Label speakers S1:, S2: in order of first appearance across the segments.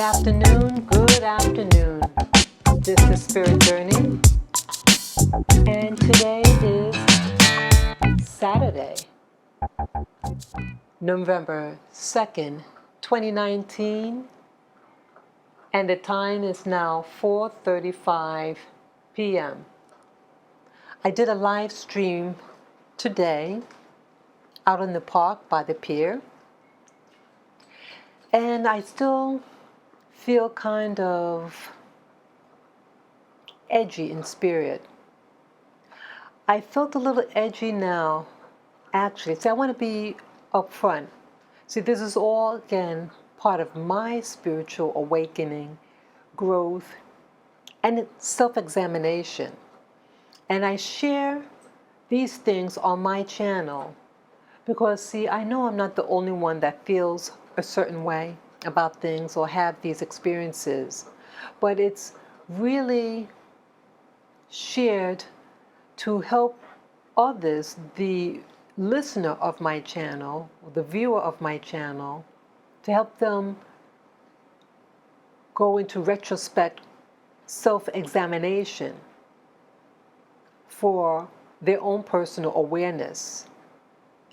S1: afternoon, good afternoon. This is Spirit Journey, and today is Saturday, November 2nd, 2019, and the time is now 4:35 p.m. I did a live stream today out in the park by the pier, and I still feel kind of edgy in spirit. I felt a little edgy now, actually. See, I want to be upfront. See, this is all, again, part of my spiritual awakening, growth, and self-examination. And I share these things on my channel because, see, I know I'm not the only one that feels a certain way about things or have these experiences, but it's really shared to help others, the listener of my channel, the viewer of my channel, to help them go into retrospect self-examination for their own personal awareness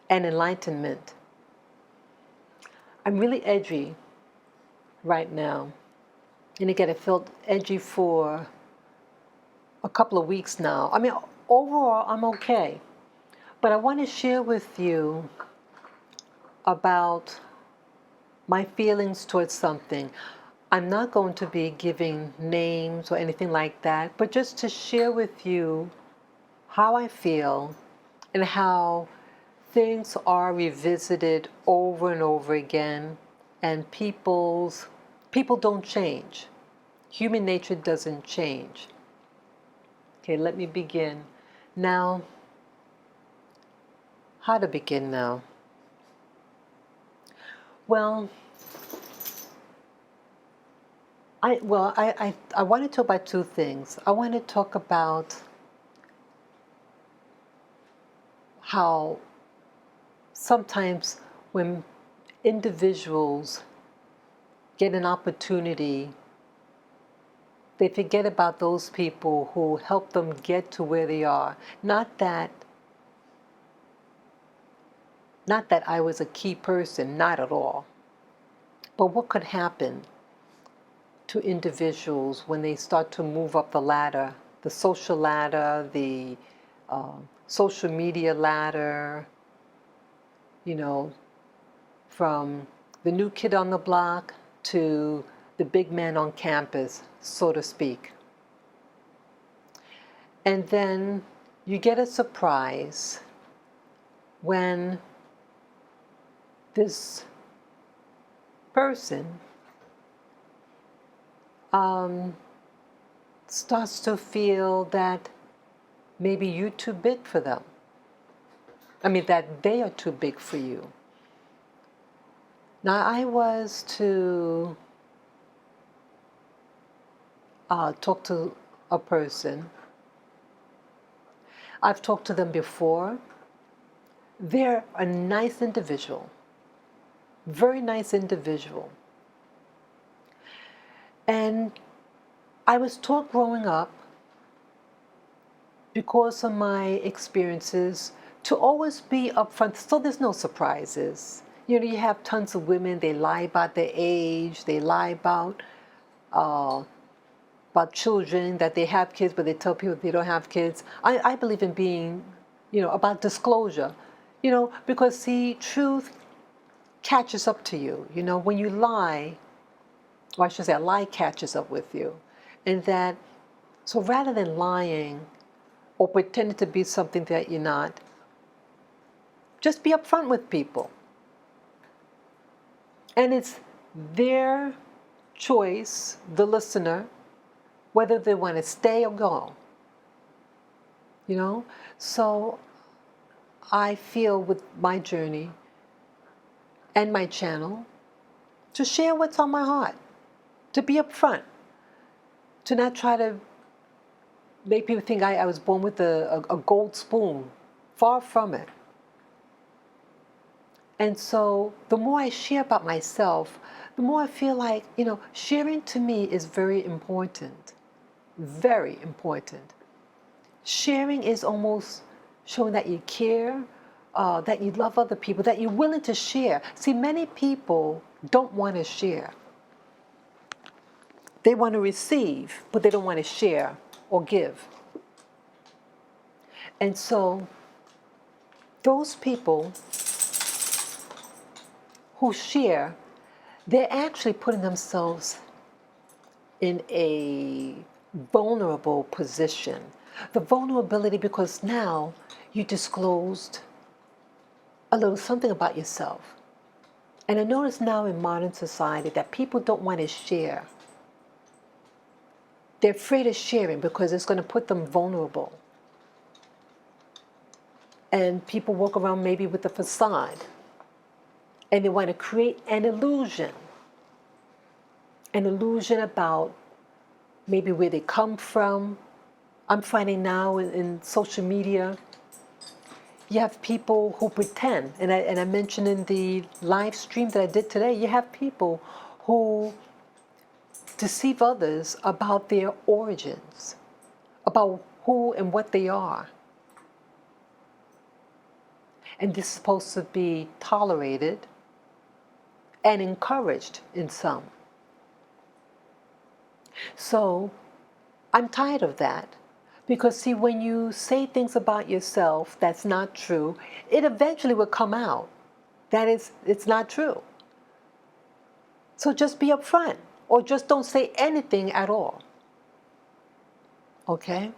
S1: and enlightenment. I'm really edgy right now. And again, I felt edgy for a couple of weeks now. I mean, overall, I'm okay. But I want to share with you about my feelings towards something. I'm not going to be giving names or anything like that, but just to share with you how I feel and how things are revisited over and over again, and people don't change. Human nature doesn't change. Okay, let me begin. Now, how to begin now? Well, I want to talk about two things. I want to talk about how sometimes when individuals get an opportunity, they forget about those people who help them get to where they are. Not that I was a key person, not at all. But what could happen to individuals when they start to move up the ladder, the social ladder, the social media ladder, from the new kid on the block to the big man on campus, so to speak. And then you get a surprise when this person starts to feel that maybe you're too big for them. I mean, that they are too big for you. Now, I was to talk to a person. I've talked to them before. They're a nice individual, very nice individual. And I was taught growing up, because of my experiences, to always be upfront, so there's no surprises. You have tons of women, they lie about their age, they lie about children, that they have kids, but they tell people they don't have kids. I believe in being, about disclosure, because, see, truth catches up to you. When you lie, or I should say a lie catches up with you. And that, so rather than lying or pretending to be something that you're not, just be upfront with people. And it's their choice, the listener, whether they want to stay or go. So I feel with my journey and my channel to share what's on my heart, to be upfront, to not try to make people think I was born with a gold spoon. Far from it. And so the more I share about myself, the more I feel like, sharing to me is very important. Very important. Sharing is almost showing that you care, that you love other people, that you're willing to share. See, many people don't want to share. They want to receive, but they don't want to share or give. And so, those people who share, they're actually putting themselves in a vulnerable position. The vulnerability because now you disclosed a little something about yourself. And I notice now in modern society that people don't want to share. They're afraid of sharing because it's going to put them vulnerable. And people walk around maybe with a facade. And they want to create an illusion about maybe where they come from. I'm finding now in social media, you have people who pretend, and I mentioned in the live stream that I did today, you have people who deceive others about their origins, about who and what they are. And this is supposed to be tolerated and encouraged in some. So I'm tired of that. Because see, when you say things about yourself that's not true, it eventually will come out that it's not true. So just be upfront, or just don't say anything at all. Okay?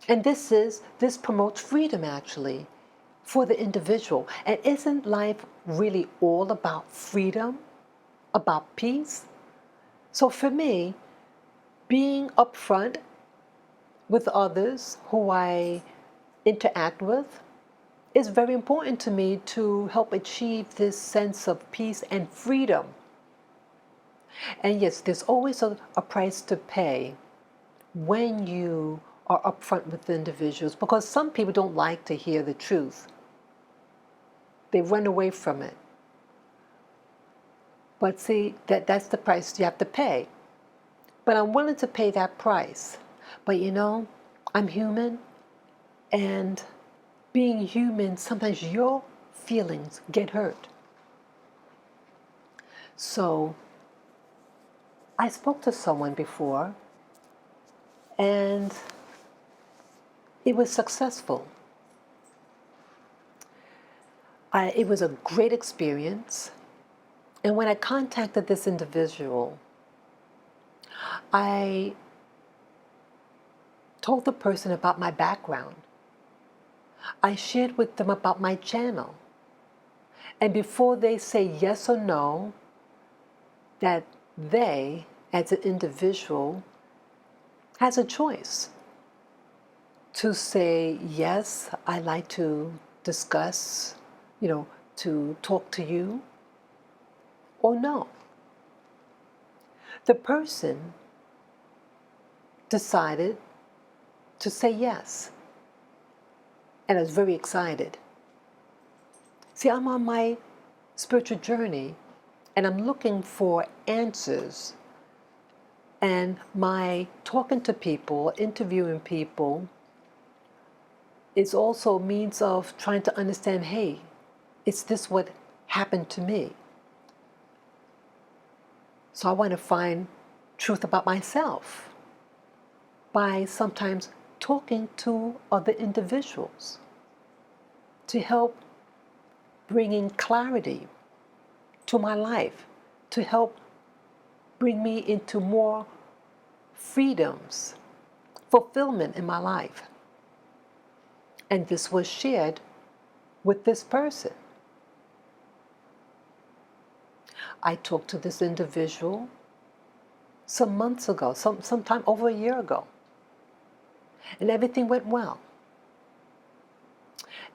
S1: And this promotes freedom actually for the individual. And isn't life really all about freedom, about peace? So for me, being upfront with others who I interact with is very important to me to help achieve this sense of peace and freedom. And yes, there's always a price to pay when you are upfront with individuals, because some people don't like to hear the truth. They run away from it. But see, that's the price you have to pay. But I'm willing to pay that price. But I'm human, and being human, sometimes your feelings get hurt. So I spoke to someone before, and it was successful. It was a great experience. And when I contacted this individual, I told the person about my background. I shared with them about my channel. And before they say yes or no, that they, as an individual, has a choice to say, yes, I'd like to discuss, to talk to you, or no. The person decided to say yes. And I was very excited. See, I'm on my spiritual journey, and I'm looking for answers. And my talking to people, interviewing people, is also a means of trying to understand, hey, is this what happened to me? So I want to find truth about myself by sometimes talking to other individuals to help bringing clarity to my life, to help bring me into more freedoms, fulfillment in my life. And this was shared with this person. I talked to this individual some months ago, sometime over a year ago. And everything went well.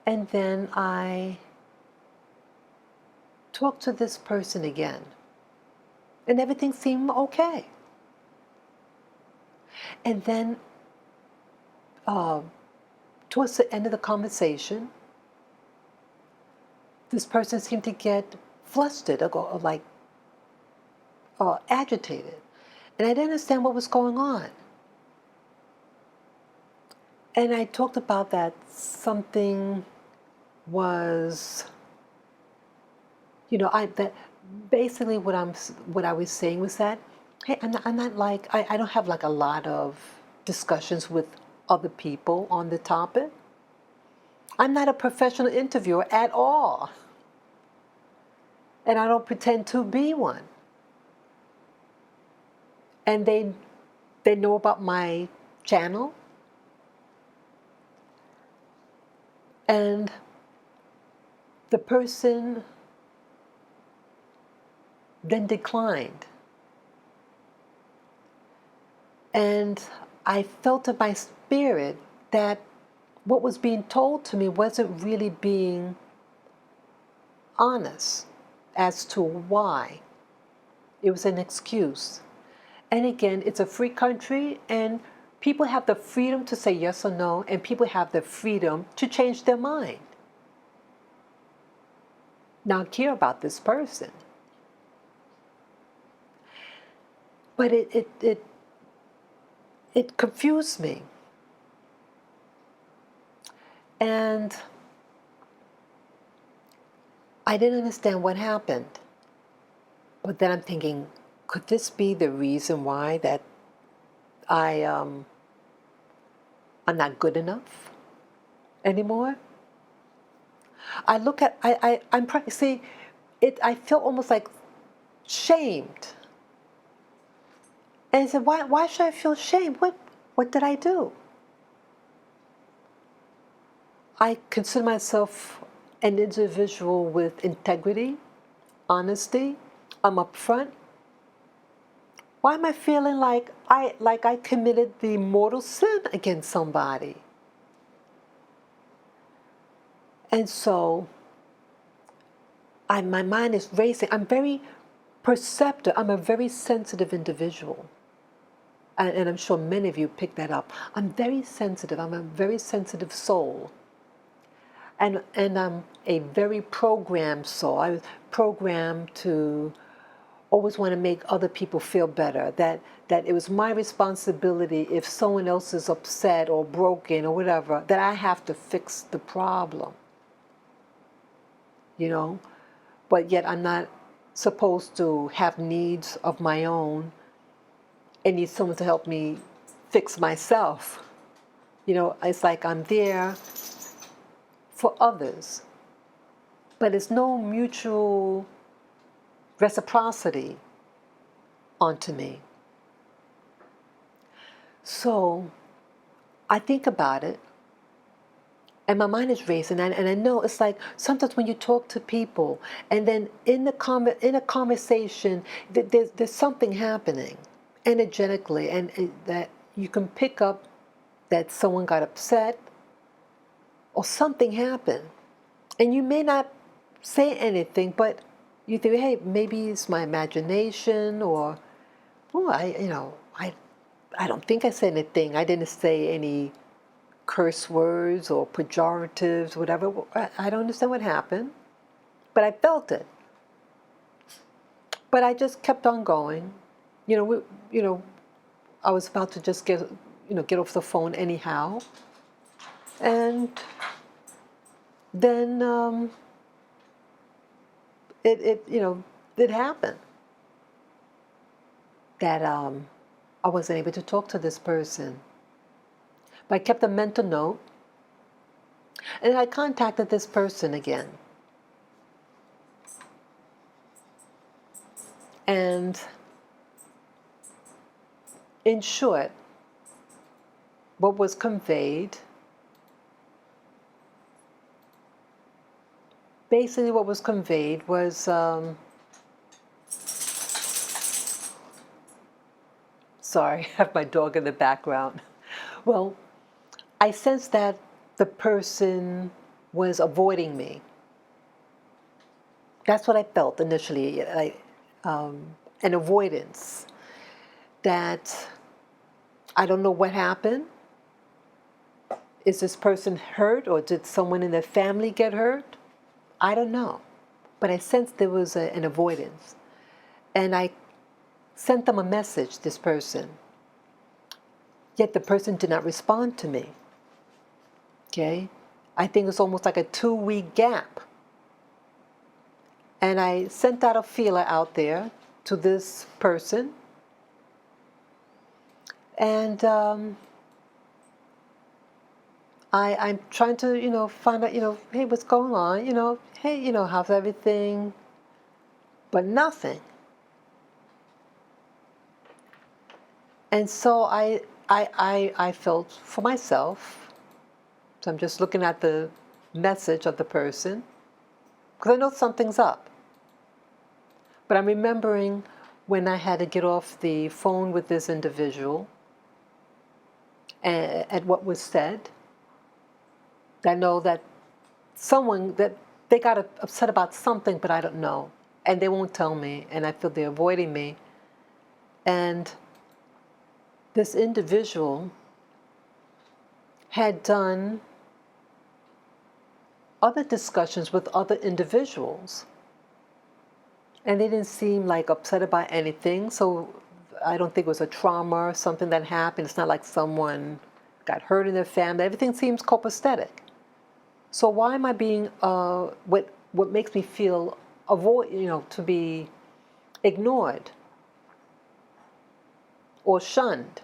S1: And then I talked to this person again. And everything seemed okay. And then towards the end of the conversation, this person seemed to get flustered, like agitated. And I didn't understand what was going on. And I talked about that something was, that basically what I was saying was that, hey, I'm not like, I don't have like a lot of discussions with other people on the topic. I'm not a professional interviewer at all. And I don't pretend to be one. And they know about my channel. And the person then declined. And I felt in my spirit that what was being told to me wasn't really being honest as to why. It was an excuse. And again, it's a free country, and people have the freedom to say yes or no, and people have the freedom to change their mind. Now, I care about this person. But it confused me. And I didn't understand what happened. But then I'm thinking, could this be the reason why that I'm not good enough anymore? I look at, I'm see, I feel almost like shamed. And I said, why should I feel shamed? What did I do? I consider myself an individual with integrity, honesty. I'm upfront. Why am I feeling like I committed the mortal sin against somebody? And so my mind is racing. I'm very perceptive. I'm a very sensitive individual. And I'm sure many of you picked that up. I'm very sensitive. I'm a very sensitive soul. And I'm a very programmed soul. I was programmed to always want to make other people feel better. That it was my responsibility if someone else is upset or broken or whatever, that I have to fix the problem. But yet I'm not supposed to have needs of my own and need someone to help me fix myself. It's like I'm there for others, but it's no mutual reciprocity onto me. So I think about it, and my mind is racing, and I know it's like sometimes when you talk to people, and then in a conversation, there's something happening energetically, and that you can pick up that someone got upset or something happened, and you may not say anything, but you think, hey, maybe it's my imagination, or I don't think I said anything. I didn't say any curse words or pejoratives, whatever. I don't understand what happened, but I felt it. But I just kept on going. I was about to just get off the phone anyhow, and then it happened that I wasn't able to talk to this person. But I kept a mental note, and I contacted this person again. And in short, what was conveyed, basically what was conveyed was, sorry, I have my dog in the background. Well, I sensed that the person was avoiding me. That's what I felt initially, an avoidance. That I don't know what happened. Is this person hurt, or did someone in their family get hurt? I don't know. But I sensed there was an avoidance. And I sent them a message, this person, yet the person did not respond to me. Okay? I think it's almost like a 2-week gap. And I sent out a feeler out there to this person. And I'm trying to, find out, hey, what's going on? Hey, how's everything? But nothing. And so I felt for myself, so I'm just looking at the message of the person, because I know something's up. But I'm remembering when I had to get off the phone with this individual and at what was said. I know that that they got upset about something, but I don't know. And they won't tell me, and I feel they're avoiding me. And this individual had done other discussions with other individuals. And they didn't seem like upset about anything, so I don't think it was a trauma or something that happened. It's not like someone got hurt in their family. Everything seems copacetic. So why am I being, what makes me feel to be ignored or shunned?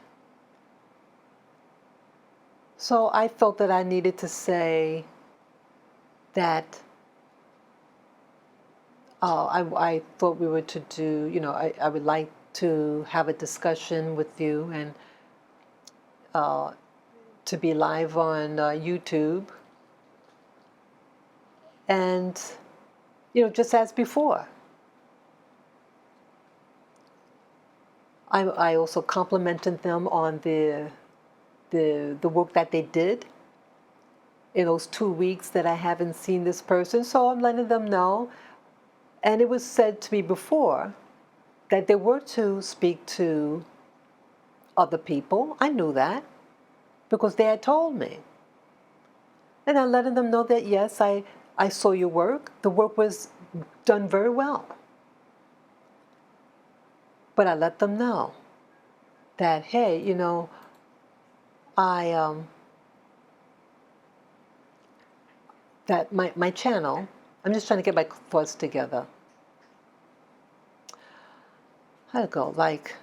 S1: So I felt that I needed to say that I thought we were to do, I would like to have a discussion with you and to be live on YouTube. And, just as before. I also complimented them on the work that they did in those 2 weeks that I haven't seen this person. So I'm letting them know. And it was said to me before that they were to speak to other people. I knew that because they had told me. And I'm letting them know that, yes, I saw your work. The work was done very well. But I let them know that, hey, that my channel, I'm just trying to get my thoughts together. How'd it go? Like,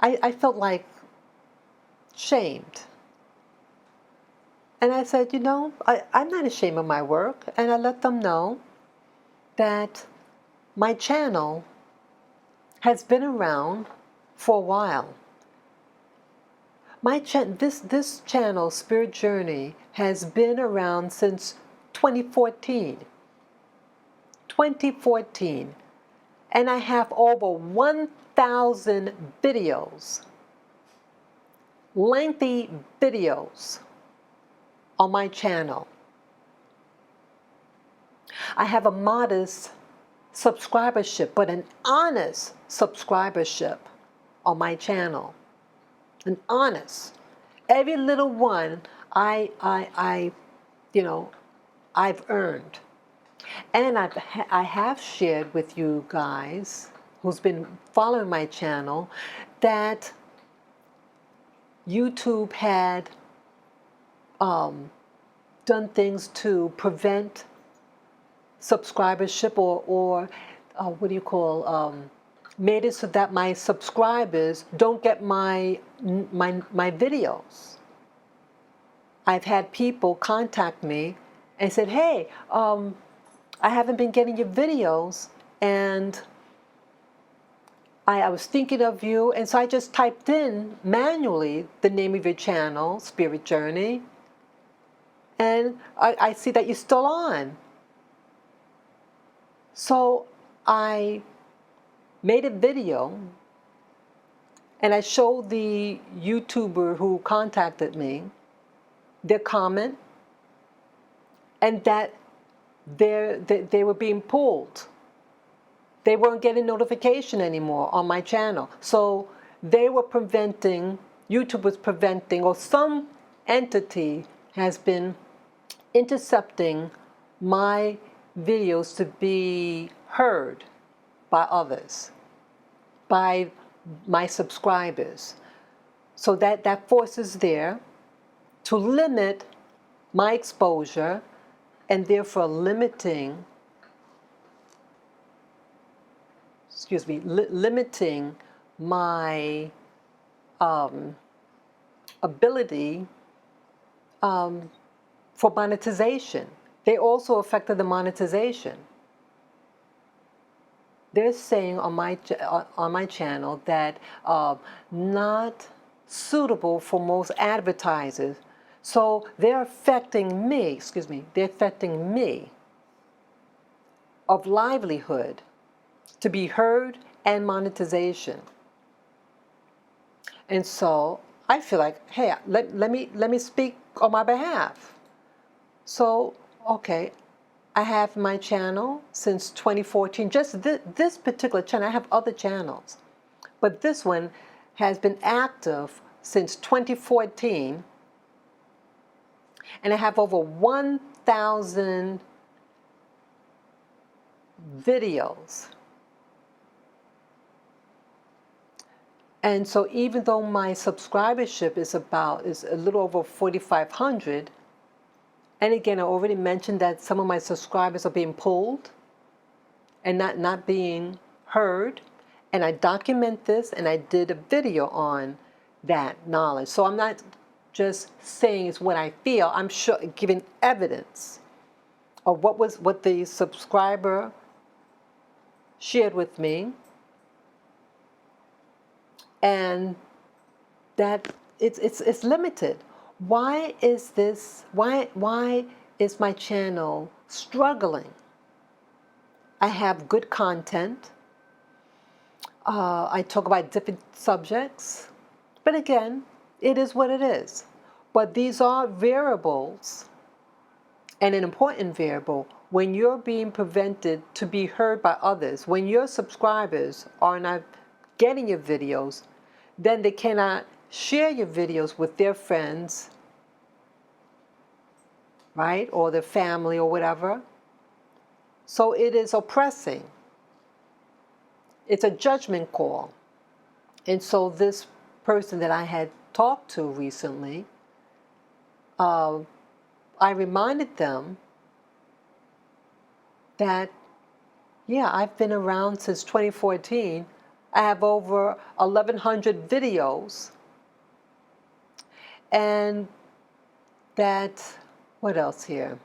S1: I felt like shamed. And I said, I'm not ashamed of my work. And I let them know that my channel has been around for a while. This channel, Spirit Journey, has been around since 2014. 2014. And I have over 1,000 videos, lengthy videos on my channel. I have a modest subscribership, but an honest subscribership on my channel. An honest. Every little one I've earned. And I have shared with you guys who's been following my channel that YouTube had done things to prevent subscribership or made it so that my subscribers don't get my videos. I've had people contact me and said, hey, I haven't been getting your videos, and I was thinking of you, and so I just typed in manually the name of your channel, Spirit Journey, and I see that you're still on. So I made a video, and I showed the YouTuber who contacted me their comment, and that they were being pulled. They weren't getting notification anymore on my channel. So they were preventing, YouTube was preventing, or some entity has been intercepting my videos to be heard by others. by my subscribers. So that force is there to limit my exposure and therefore limiting, limiting my ability for monetization. They also affected the monetization. They're saying on my channel that not suitable for most advertisers. So they're affecting me, they're affecting me of livelihood to be heard and monetization. And so I feel like, hey, let me speak on my behalf. So, okay, I have my channel since 2014. Just this particular channel. I have other channels, but this one has been active since 2014, and I have over 1,000 videos. And so even though my subscribership is a little over 4,500, and again, I already mentioned that some of my subscribers are being pulled and not being heard, and I document this, and I did a video on that knowledge. So I'm not just saying it's what I feel. I'm sure giving evidence of what the subscriber shared with me, and that it's limited. Why is this? Why is my channel struggling? I have good content. I talk about different subjects, but again, it is what it is. But these are variables, and an important variable when you're being prevented to be heard by others. When your subscribers are not getting your videos, then they cannot share your videos with their friends, right, or their family or whatever. So it is oppressing. It's a judgment call. And so this person that I had talked to recently, I reminded them that, yeah, I've been around since 2014. I have over 1,100 videos. And that, what else here?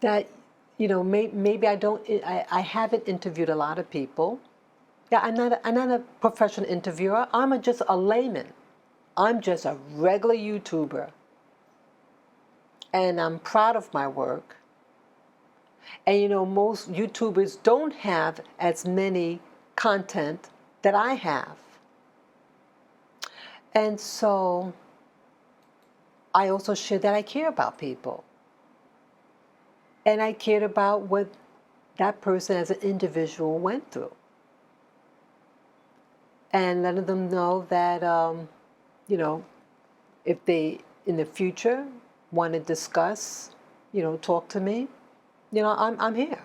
S1: That, maybe I haven't interviewed a lot of people. Yeah, I'm not a professional interviewer. I'm just a layman. I'm just a regular YouTuber. And I'm proud of my work. And most YouTubers don't have as many content that I have. And so I also share that I care about people. And I cared about what that person as an individual went through. And letting them know that, if they in the future want to discuss, talk to me, I'm here.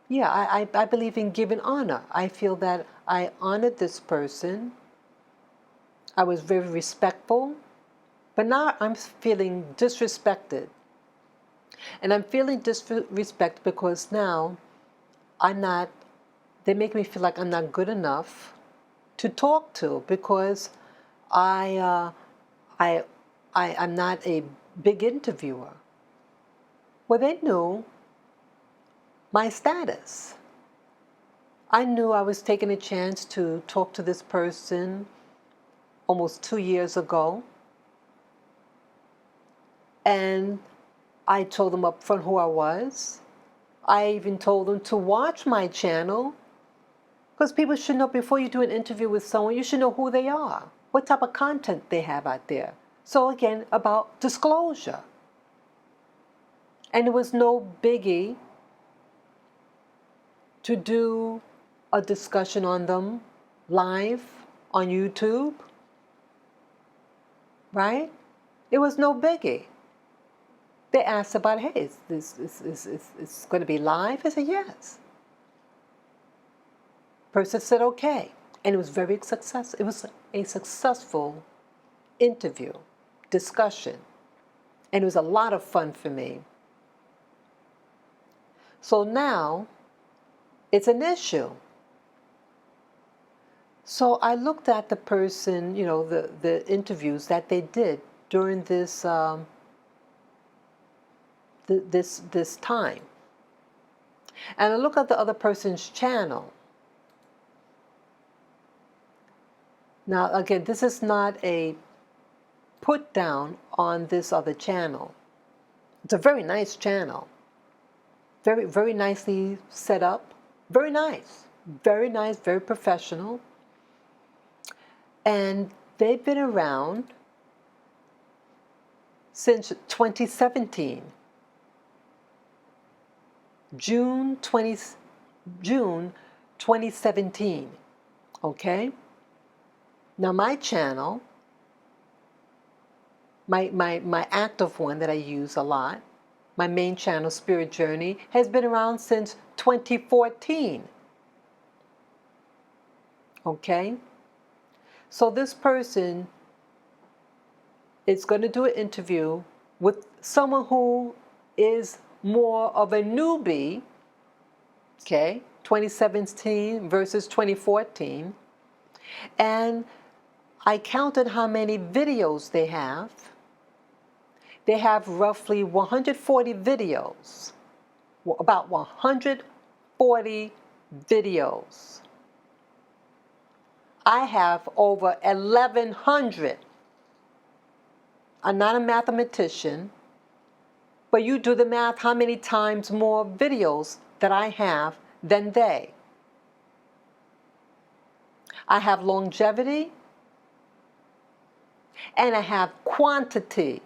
S1: Yeah, I believe in giving honor. I feel that I honored this person. I was very respectful, but now I'm feeling disrespected. And I'm feeling disrespect because now they make me feel like I'm not good enough to talk to, because I'm not a big interviewer. Well, they knew my status. I knew I was taking a chance to talk to this person almost 2 years ago. And I told them up front who I was. I even told them to watch my channel, because people should know before you do an interview with someone, you should know who they are, what type of content they have out there. So again, about disclosure. And it was no biggie to do a discussion on them live on YouTube, right? It was no biggie. They asked about, hey, is it's going to be live? I said, yes. Person said, okay. And it was very successful. It was a successful interview, discussion. And it was a lot of fun for me. So now it's an issue. So I looked at the person, the interviews that they did during this this time. And I look at the other person's channel. Now, again, this is not a put down on this other channel. It's a very nice channel. Very, very nicely set up. Very nice, very professional. And they've been around since 2017. June 2017. Okay? Now my channel, my active one that I use a lot, my main channel, Spirit Journey, has been around since 2014. Okay? So this person is going to do an interview with someone who is more of a newbie, okay, 2017 versus 2014. And I counted how many videos they have. They have roughly 140 videos, about 140 videos. I have over 1,100. I'm not a mathematician, but you do the math, how many times more videos that I have than they. I have longevity, and I have quantity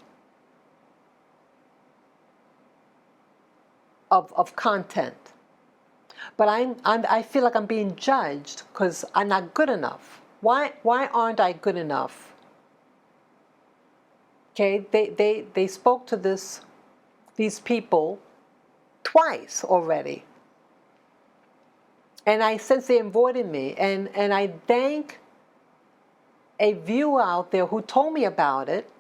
S1: of content. But I feel like I'm being judged because I'm not good enough. Why aren't I good enough? Okay, they spoke to these people twice already. And I sense they avoided me. And I thank a viewer out there who told me about it.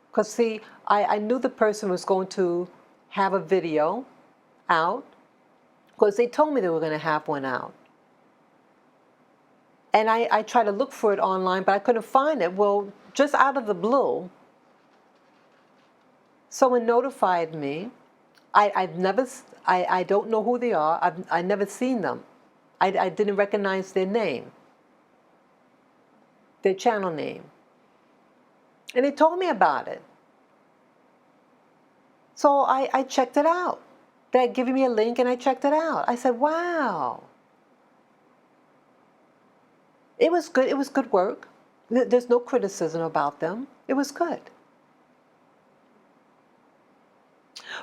S1: Because see, I knew the person was going to have a video out. Because they told me they were going to have one out. And I tried to look for it online, but I couldn't find it. Well, just out of the blue, someone notified me. I don't know who they are. I've never seen them. I didn't recognize their name, their channel name. And they told me about it. So I checked it out. They had given me a link and I checked it out. I said, wow. It was good. It was good work. There's no criticism about them. It was good.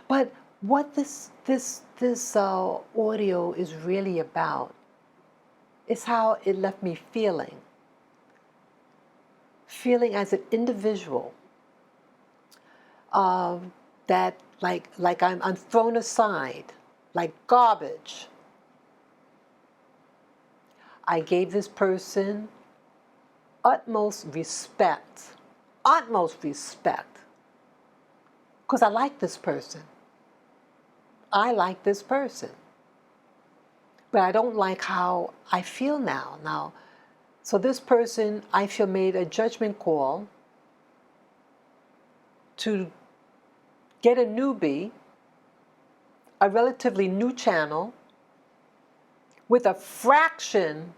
S1: But what this audio is really about is how it left me feeling. Feeling as an individual that like I'm thrown aside, like garbage. I gave this person utmost respect, because I like this person. I like this person. But I don't like how I feel now. So this person, I feel, made a judgment call to get a newbie, a relatively new channel, with a fraction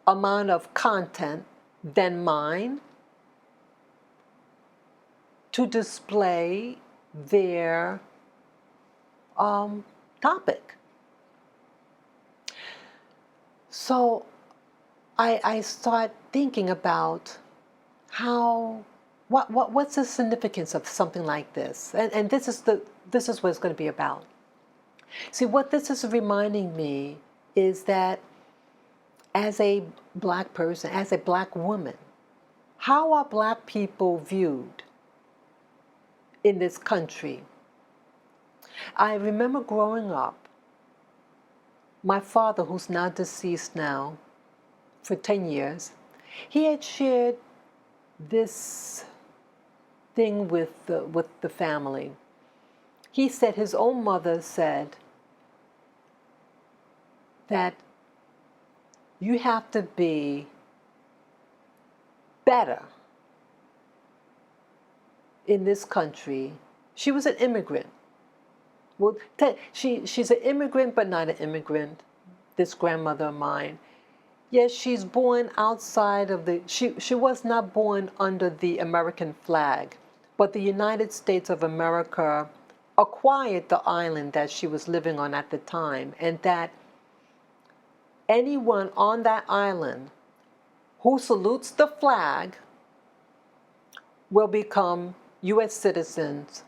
S1: amount of content than mine, to display their topic. So I start thinking about what's the significance of something like this, and this is what it's going to be about. See, what this is reminding me is that as a black person, as a black woman, how are black people viewed in this country. I remember growing up, my father, who's now deceased now for 10 years, he had shared this thing with the family. He said his own mother said that you have to be better in this country. She was an immigrant. Well, she's an immigrant, but not an immigrant, this grandmother of mine. Yes, she's born outside of she was not born under the American flag, but the United States of America acquired the island that she was living on at the time, and that anyone on that island who salutes the flag will become U.S. citizens.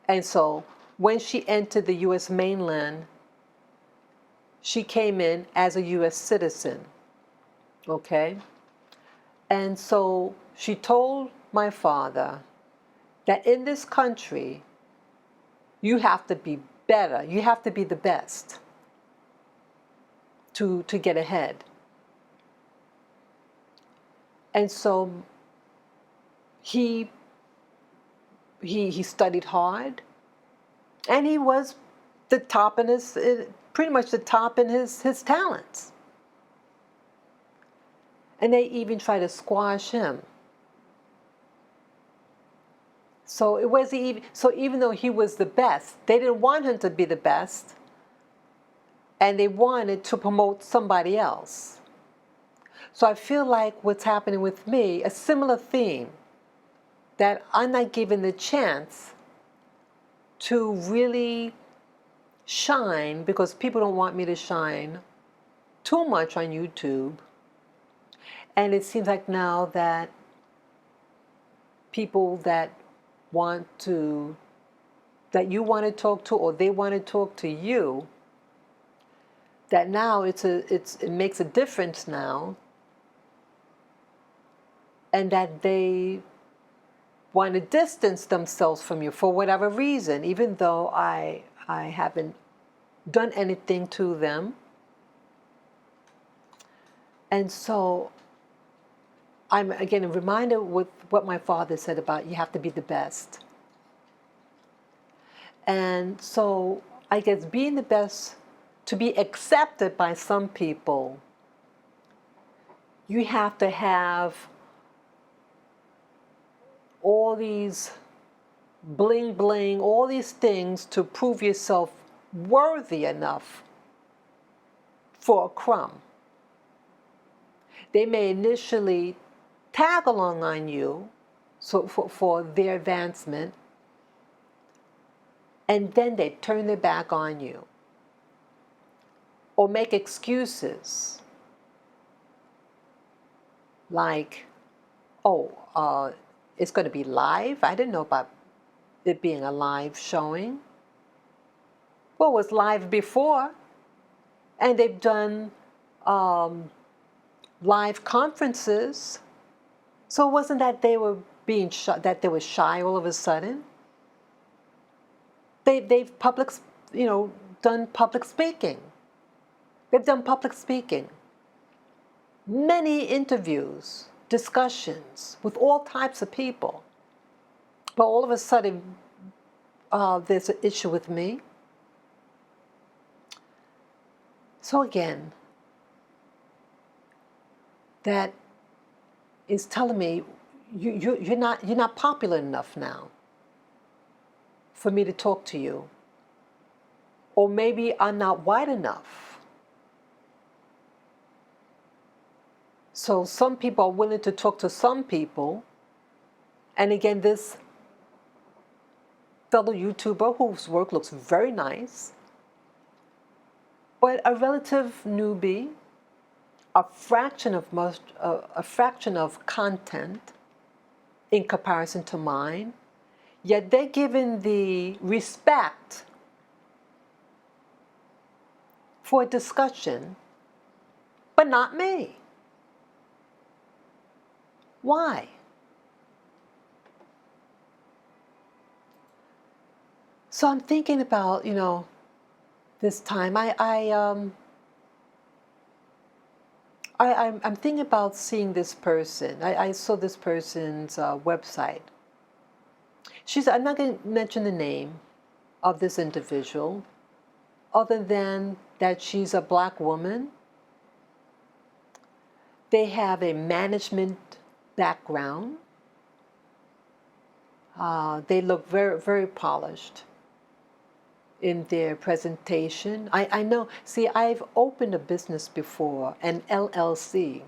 S1: And so when she entered the U.S. mainland, she came in as a U.S. citizen, okay? And so she told my father that in this country, you have to be better. You have to be the best to get ahead. And so he studied hard, and he was the top in his, pretty much the top in his talents. And they even tried to squash him. So it was even though he was the best, they didn't want him to be the best, and they wanted to promote somebody else. So I feel like what's happening with me, a similar theme, that I'm not given the chance to really shine because people don't want me to shine too much on YouTube. And it seems like now that people that you want to talk to, or they want to talk to you, that now it makes a difference now, and that they want to distance themselves from you for whatever reason, even though I haven't done anything to them. And so I'm again reminded with what my father said about you have to be the best. And so I guess being the best, to be accepted by some people, you have to have all these bling bling, all these things to prove yourself worthy enough for a crumb. They may initially tag along on you so for their advancement, and then they turn their back on you or make excuses like, oh, it's going to be live. I didn't know about it being a live showing. Well, it was live before, and they've done live conferences. So it wasn't that they were being that they were shy all of a sudden. They've done public speaking. They've done public speaking. Many interviews, discussions with all types of people. But all of a sudden, there's an issue with me. So again, that is telling me you're not popular enough now for me to talk to you. Or maybe I'm not white enough. So some people are willing to talk to some people. And again, this fellow YouTuber whose work looks very nice, but a relative newbie, a fraction of content in comparison to mine, yet they're given the respect for a discussion, but not me. Why? So I'm thinking about, this time. I'm thinking about seeing this person. I saw this person's website. I'm not going to mention the name of this individual, other than that she's a black woman. They have a management background. They look very, very polished in their presentation. I know, see, I've opened a business before, an LLC.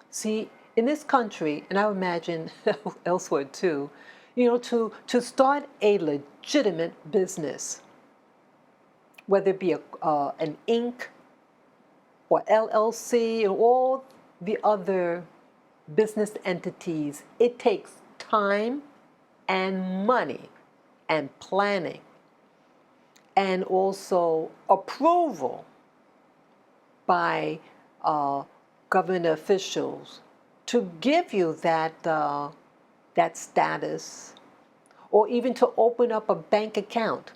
S1: See, in this country, and I would imagine elsewhere too, to start a legitimate business, whether it be an Inc. or LLC or all the other business entities, it takes time and money and planning and also approval by government officials to give you that status, or even to open up a bank account.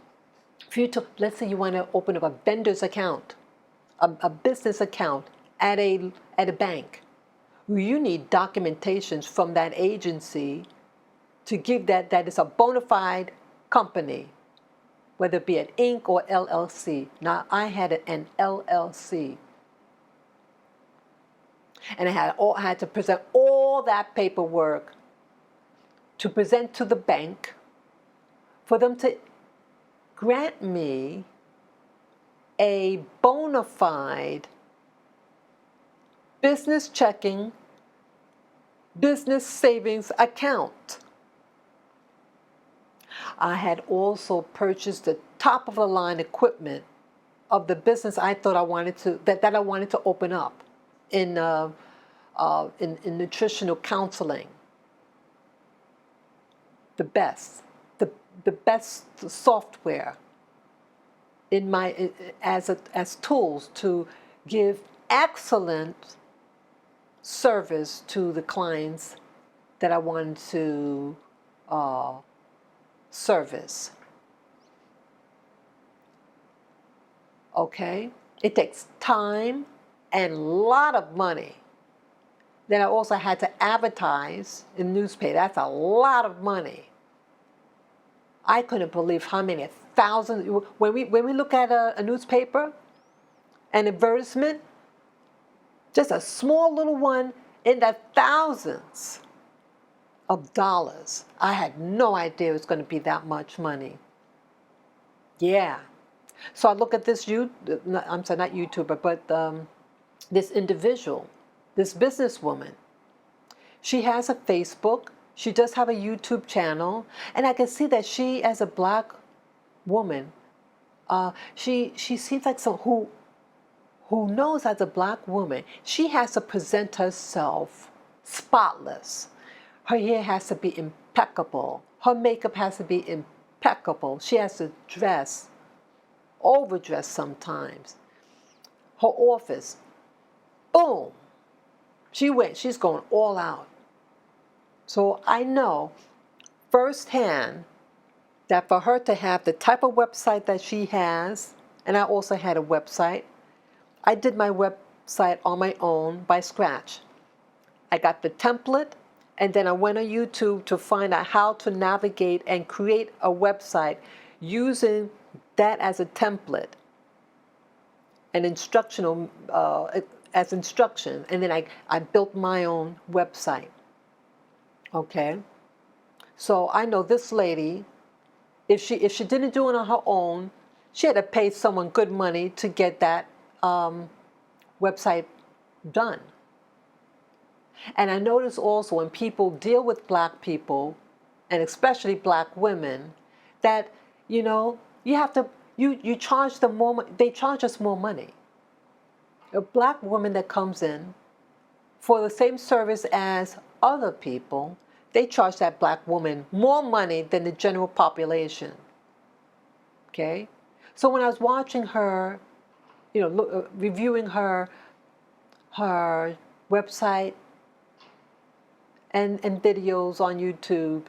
S1: Let's say you want to open up a vendor's account, a business account at a bank. You need documentations from that agency to give that it's a bona fide company, whether it be an Inc. or LLC. Now, I had an LLC. And I had to present all that paperwork to present to the bank for them to grant me a bona fide business checking, business savings account. I had also purchased the top of the line equipment of the business I thought I wanted to open up in nutritional counseling. The best software as tools to give excellent service to the clients that I wanted to service. Okay? It takes time and a lot of money. Then I also had to advertise in newspaper. That's a lot of money. I couldn't believe how many thousands. When we look at a newspaper, an advertisement, just a small little one in the thousands of dollars. I had no idea it was going to be that much money. Yeah. So I look at this not YouTuber, but this individual, this businesswoman. She has a Facebook. She does have a YouTube channel, and I can see that she, as a black woman, she seems like someone who knows, as a black woman, she has to present herself spotless. Her hair has to be impeccable. Her makeup has to be impeccable. She has to dress, overdress sometimes. Her office, boom. She's going all out. So I know firsthand that for her to have the type of website that she has, and I also had a website, I did my website on my own by scratch. I got the template, and then I went on YouTube to find out how to navigate and create a website using that as a template, an instructional, as instruction, and then I built my own website. Okay, so I know this lady, if she didn't do it on her own, she had to pay someone good money to get that website done. And I notice also when people deal with black people, and especially black women, that you have to you charge them more. They charge us more money. A black woman that comes in for the same service as other people, they charge that black woman more money than the general population. Okay? So when I was watching her, reviewing her website and videos on YouTube,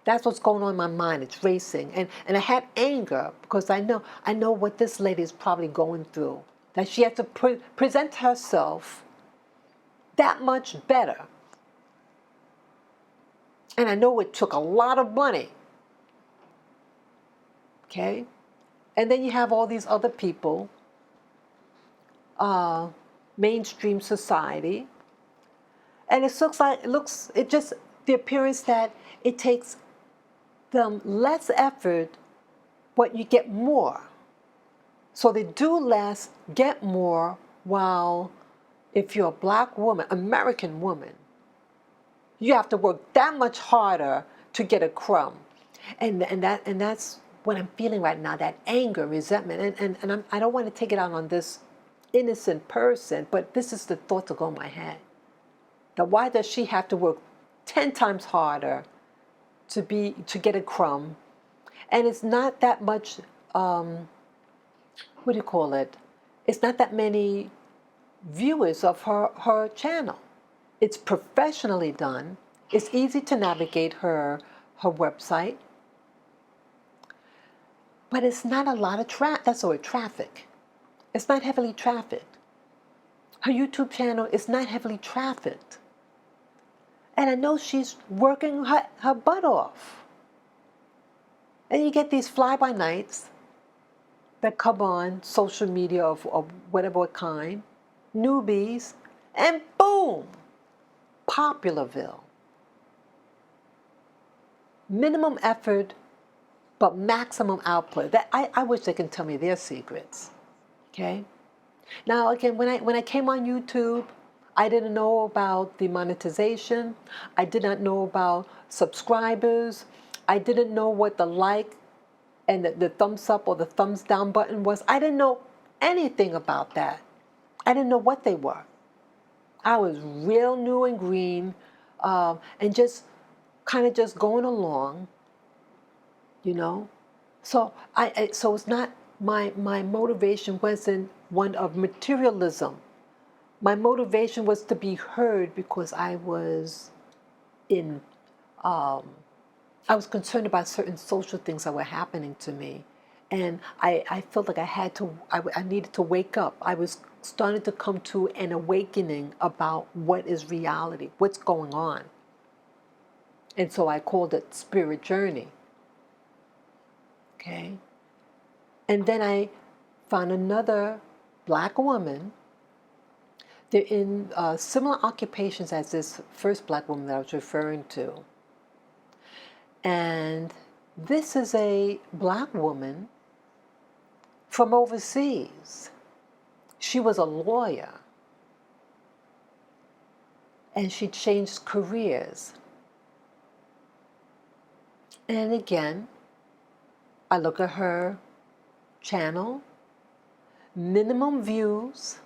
S1: That's what's going on in my mind. It's racing. And I had anger because I know what this lady is probably going through. That she has to present herself that much better. And I know it took a lot of money. Okay? And then you have all these other people, mainstream society. And it just, the appearance that it takes them less effort, but you get more. So they do less, get more, while if you're a black woman, American woman, you have to work that much harder to get a crumb. And that's what I'm feeling right now, that anger, resentment. And I don't want to take it out on this innocent person, but this is the thought that go in my head. That why does she have to work 10 times harder to get a crumb? And it's not that much, what do you call it? It's not that many viewers of her channel. It's professionally done. It's easy to navigate her website. But it's not a lot of traffic. It's not heavily trafficked. Her YouTube channel is not heavily trafficked. And I know she's working her butt off. And you get these fly-by-nights that come on social media of whatever kind, newbies, and boom, Popularville. Minimum effort, but maximum output. That I wish they can tell me their secrets. Okay? Now again, when I came on YouTube, I didn't know about the monetization. I did not know about subscribers. I didn't know what the like and the thumbs up or the thumbs down button was. I didn't know anything about that. I didn't know what they were. I was real new and green, and just kind of just going along, you know. So so it's not my motivation wasn't one of materialism. My motivation was to be heard because I was I was concerned about certain social things that were happening to me. And I felt like I needed to wake up. I was starting to come to an awakening about what is reality, what's going on. And so I called it Spirit Journey. Okay? And then I found another black woman. They're in similar occupations as this first black woman that I was referring to. And this is a black woman from overseas. She was a lawyer. And she changed careers. And again, I look at her channel, minimum views,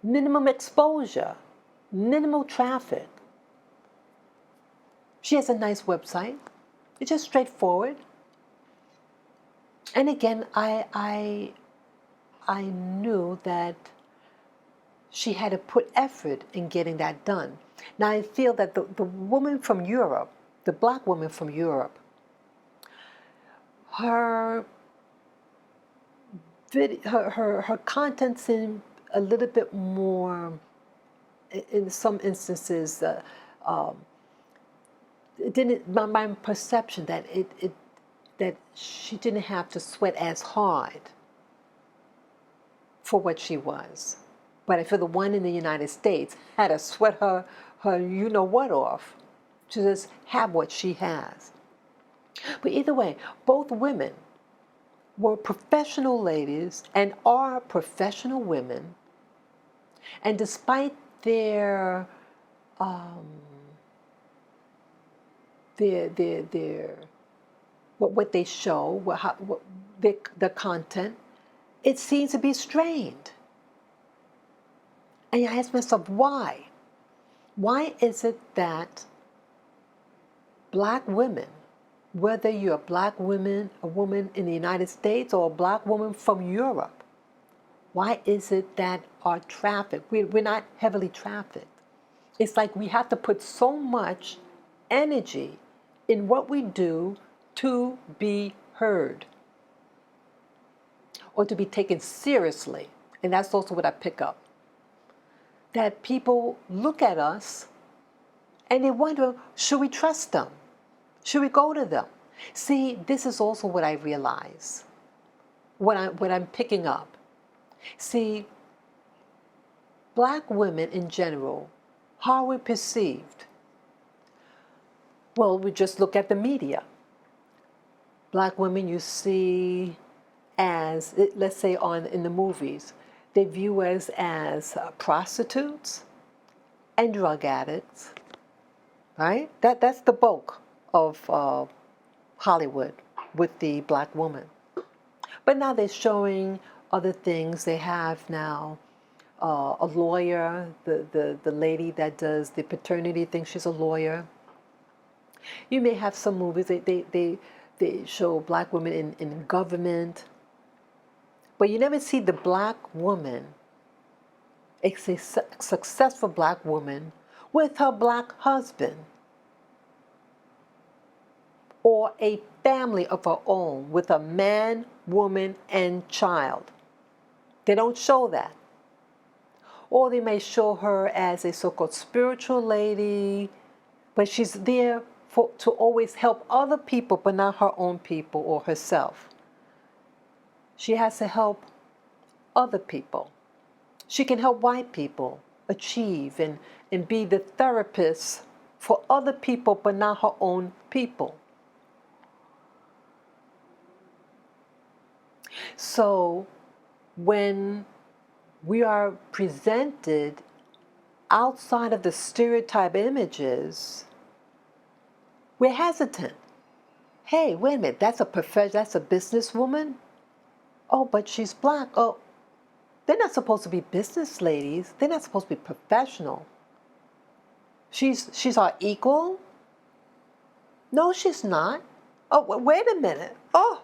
S1: minimum exposure, minimal traffic. She has a nice website. It's just straightforward. And again, I knew that she had to put effort in getting that done. Now I feel that the woman from Europe, the black woman from Europe, her content seemed a little bit more, in some instances, it didn't. My perception that that she didn't have to sweat as hard for what she was, but I feel the one in the United States had to sweat her you know what off to just have what she has. But either way, both women were professional ladies and are professional women, and despite their what they show, the content, it seems to be strained. And I ask myself, why? Why is it that black women, whether you're a black woman, a woman in the United States, or a black woman from Europe, why is it that our traffic, we're not heavily trafficked? It's like we have to put so much energy in what we do to be heard or to be taken seriously. And that's also what I pick up. That people look at us and they wonder, should we trust them? Should we go to them? See, this is also what I realize, what I'm picking up. See, black women in general, how are we perceived? Well, we just look at the media. Black women you see as, let's say in the movies, they view us as prostitutes and drug addicts, right? That's the bulk of Hollywood with the black woman. But now they're showing other things. They have now a lawyer, the lady that does the paternity thing, she's a lawyer. You may have some movies, they show black women in government, but you never see the black woman, a successful black woman, with her black husband or a family of her own with a man, woman, and child. They don't show that. Or they may show her as a so-called spiritual lady, but she's there to always help other people, but not her own people or herself. She has to help other people. She can help white people achieve and be the therapist for other people, but not her own people. So when we are presented outside of the stereotype images, we're hesitant. Hey, wait a minute, that's a businesswoman? Oh, but she's black. Oh, they're not supposed to be business ladies. They're not supposed to be professional. She's our equal? No, she's not. Oh, wait a minute. Oh.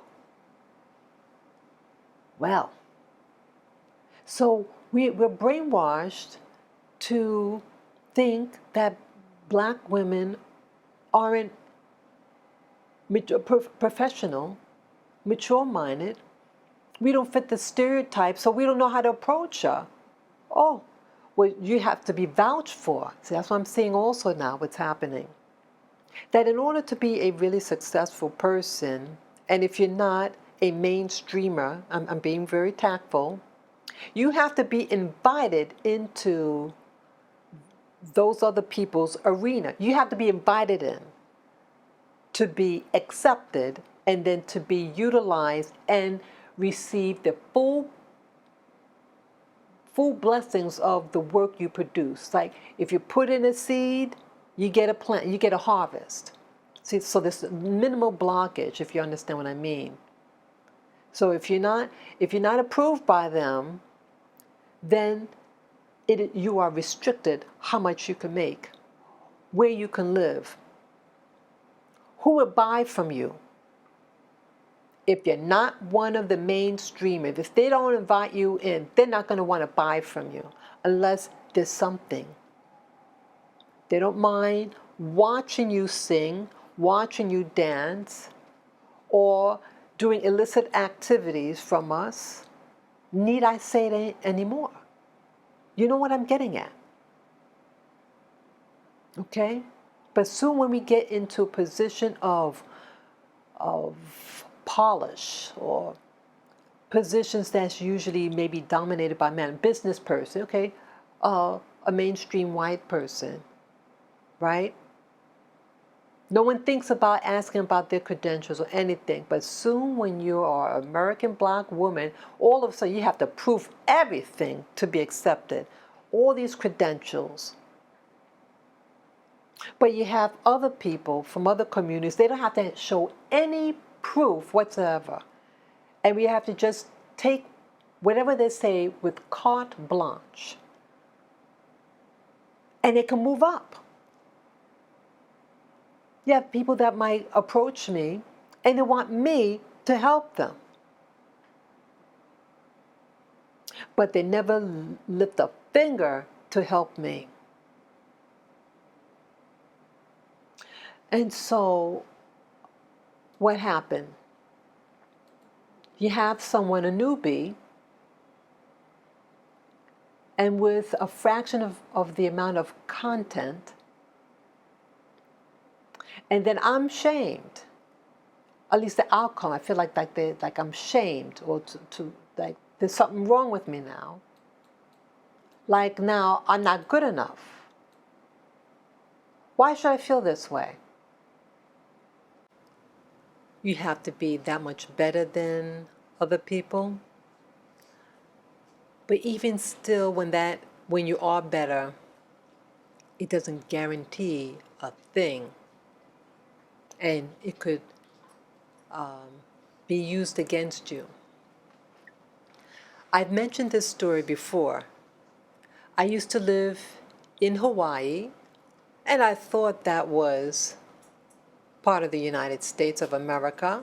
S1: Well, so we're brainwashed to think that black women aren't professional, mature-minded. We don't fit the stereotype, so we don't know how to approach her. Oh, well, you have to be vouched for. See, that's what I'm seeing also now, what's happening. That in order to be a really successful person, and if you're not a mainstreamer, I'm being very tactful, you have to be invited into those other people's arena. You have to be invited in to be accepted and then to be utilized and receive the full blessings of the work you produce. Like if you put in a seed, you get a plant, you get a harvest. See, so there's minimal blockage, if you understand what I mean. So if you're not approved by them, then you are restricted how much you can make, where you can live, who will buy from you. If you're not one of the mainstreamers, if they don't invite you in, they're not going to want to buy from you unless there's something. They don't mind watching you sing, watching you dance, or doing illicit activities from us. Need I say it anymore? You know what I'm getting at? Okay? But soon when we get into a position of polish or positions that's usually maybe dominated by men, business person, okay, a mainstream white person, right? No one thinks about asking about their credentials or anything, but soon when you are an American black woman, all of a sudden you have to prove everything to be accepted, all these credentials. But you have other people from other communities, they don't have to show any proof whatsoever. And we have to just take whatever they say with carte blanche. And they can move up. You have people that might approach me and they want me to help them. But they never lift a finger to help me. And so what happened? You have someone, a newbie, and with a fraction of the amount of content, and then I'm shamed. At least the outcome, I feel like I'm shamed, or to like there's something wrong with me now. Like now I'm not good enough. Why should I feel this way? You have to be that much better than other people. But even still, when you are better, it doesn't guarantee a thing, and it could be used against you. I've mentioned this story before. I used to live in Hawaii, and I thought that was part of the United States of America.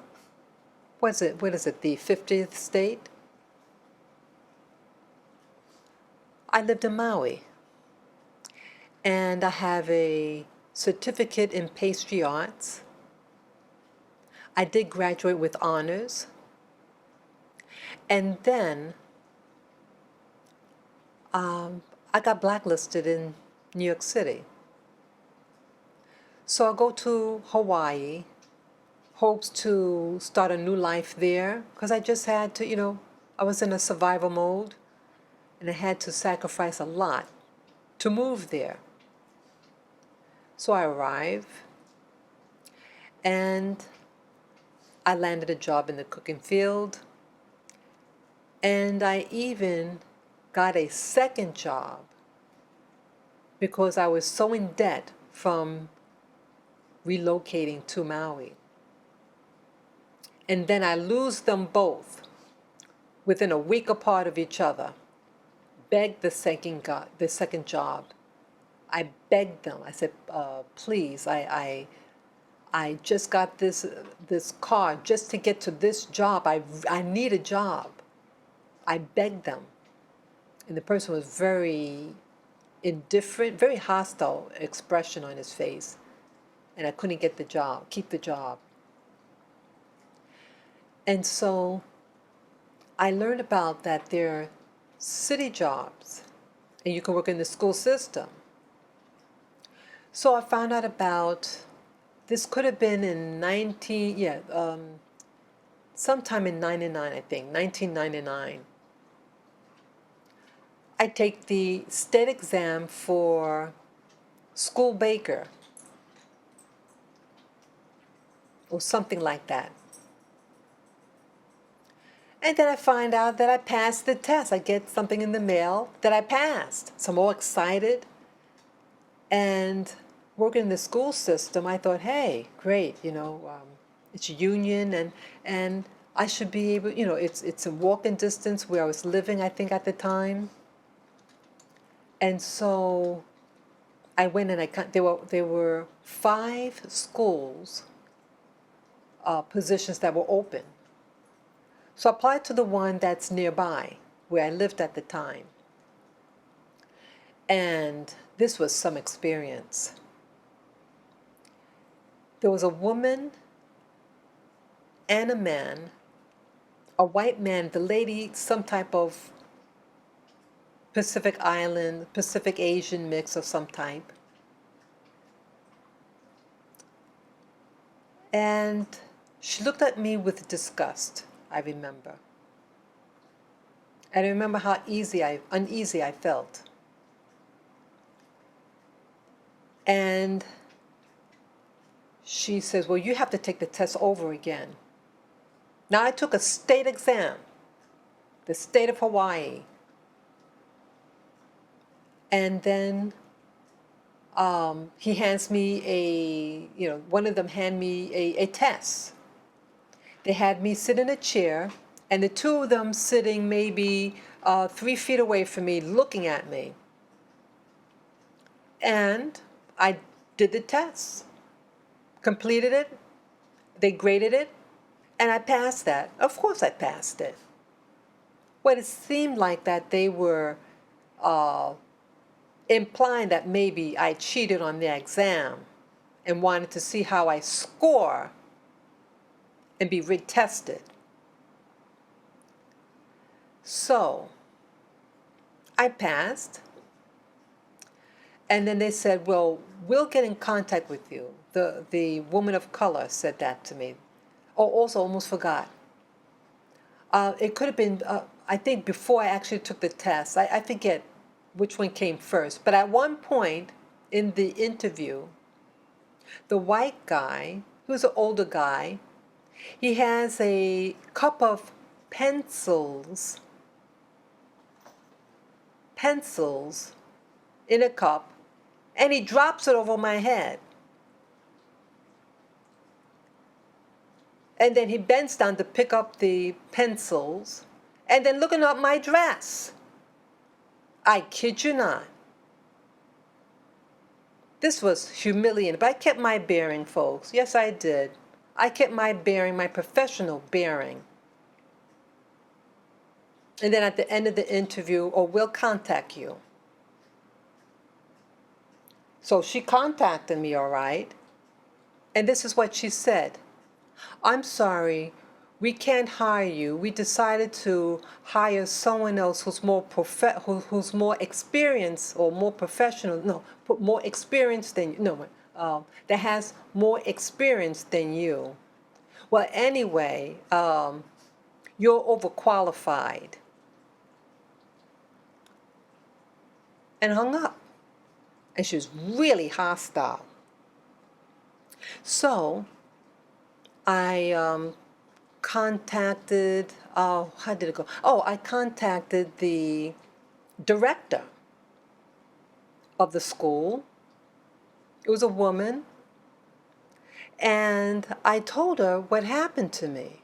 S1: What is it, the 50th state? I lived in Maui, and I have a certificate in pastry arts. I did graduate with honors, and then I got blacklisted in New York City. So I go to Hawaii, hopes to start a new life there, because I just had to, I was in a survival mode, and I had to sacrifice a lot to move there. So I arrive, and I landed a job in the cooking field, and I even got a second job because I was so in debt from relocating to Maui. And then I lose them both within a week apart of each other. Begged the second job. I begged them. I said, please, I just got this card just to get to this job. I need a job. I begged them. And the person was very indifferent, very hostile expression on his face. And I couldn't get the job, keep the job. And so I learned about that there are city jobs, and you can work in the school system. So I found out about, this could have been in sometime in 99, I think, 1999. I take the state exam for school baker, or something like that. And then I find out that I passed the test. I get something in the mail that I passed. So I'm all excited. And working in the school system, I thought, hey, great, it's a union, and I should be able, it's a walking distance where I was living, I think, at the time. And so I went, and there were 5 schools positions that were open. So I applied to the one that's nearby, where I lived at the time. And this was some experience. There was a woman and a man, a white man, the lady, some type of Pacific Island, Pacific Asian mix of some type. And she looked at me with disgust, I remember. And I remember how uneasy I felt. And she says, well, you have to take the test over again. Now I took a state exam, the state of Hawaii. And then he hands me one of them handed me a test. They had me sit in a chair, and the two of them sitting maybe 3 feet away from me, looking at me. And I did the test, completed it, they graded it, and I passed that. Of course I passed it. But it seemed like that they were implying that maybe I cheated on the exam, and wanted to see how I score and be retested. So I passed, and then they said, well, we'll get in contact with you. The woman of color said that to me. Oh, also, almost forgot. It could have been, I think, before I actually took the test. I forget which one came first. But at one point in the interview, the white guy, who was an older guy, he has a cup of pencils in a cup, and he drops it over my head. And then he bends down to pick up the pencils, and then looking up my dress. I kid you not. This was humiliating, but I kept my bearing, folks. Yes, I did. I kept my bearing, my professional bearing. And then at the end of the interview, oh, we'll contact you. So she contacted me, all right. And this is what she said. I'm sorry, we can't hire you. We decided to hire someone else who's who's more experienced or more professional. No, more experienced than you. No, that has more experience than you. Well, anyway, you're overqualified. And hung up. And she was really hostile. So I contacted, how did it go? Oh, I contacted the director of the school. It was a woman. And I told her what happened to me.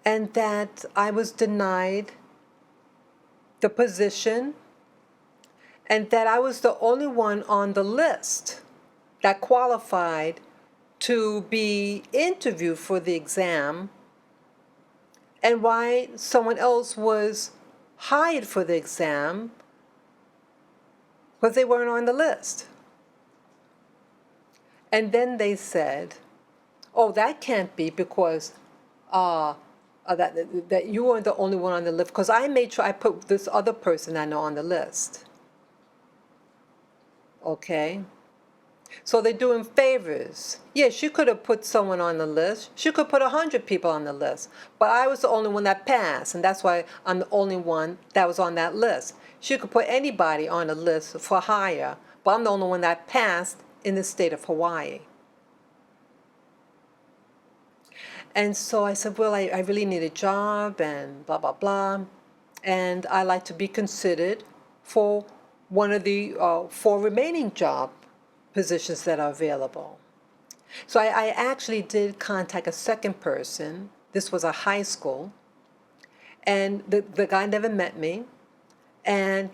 S1: And that I was denied the position, and that I was the only one on the list that qualified to be interviewed for the exam, and why someone else was hired for the exam because they weren't on the list. And then they said, oh, that can't be because that you weren't the only one on the list, because I made sure I put this other person I know on the list. Okay? So they're doing favors. Yeah, she could have put someone on the list. She could put 100 people on the list. But I was the only one that passed, and that's why I'm the only one that was on that list. She could put anybody on the list for hire, but I'm the only one that passed in the state of Hawaii. And so I said, well, I really need a job and blah, blah, blah. And I like to be considered for one of the 4 remaining job positions that are available. So I actually did contact a second person. This was a high school. And the guy never met me. And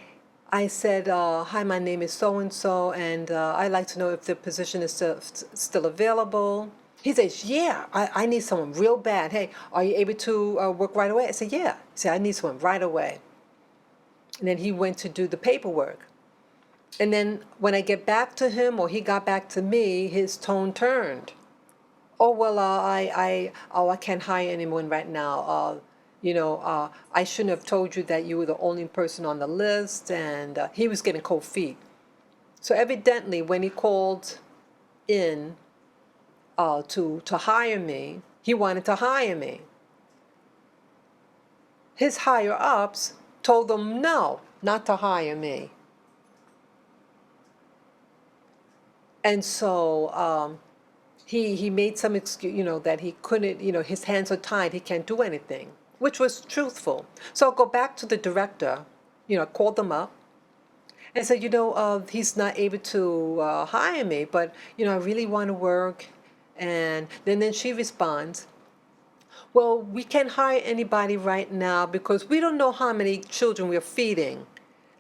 S1: I said, hi, my name is so-and-so, and I'd like to know if the position is still available. He says, yeah, I need someone real bad. Hey, are you able to work right away? I said, yeah. He said, I need someone right away. And then he went to do the paperwork. And then when I get back to him, or he got back to me, his tone turned. Oh, well, I can't hire anyone right now. I shouldn't have told you that you were the only person on the list. And he was getting cold feet. So evidently, when he called in to hire me, he wanted to hire me. His higher-ups told him no, not to hire me. And so he made some excuse, that he couldn't, his hands are tied, he can't do anything, which was truthful. So I'll go back to the director, called them up and said, he's not able to hire me, but, I really want to work. And then she responds, well, we can't hire anybody right now because we don't know how many children we're feeding.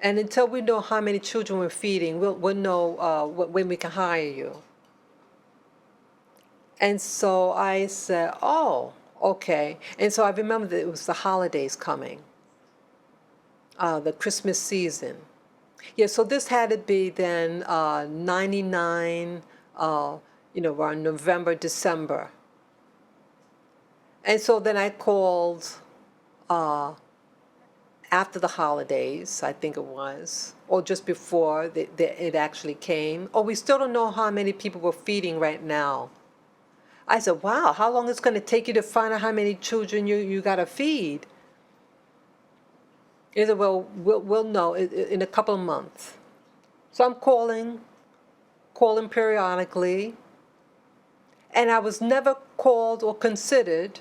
S1: And until we know how many children we're feeding, we'll know when we can hire you. And so I said, oh, okay. And so I remember that it was the holidays coming, the Christmas season. Yeah, so this had to be then 99, around November, December. And so then I called uh, after the holidays, I think it was, or just before it actually came. Oh, we still don't know how many people we're feeding right now. I said, wow, how long it's going to take you to find out how many children you got to feed? He said, well, we'll know in a couple of months. So I'm calling periodically, and I was never called or considered.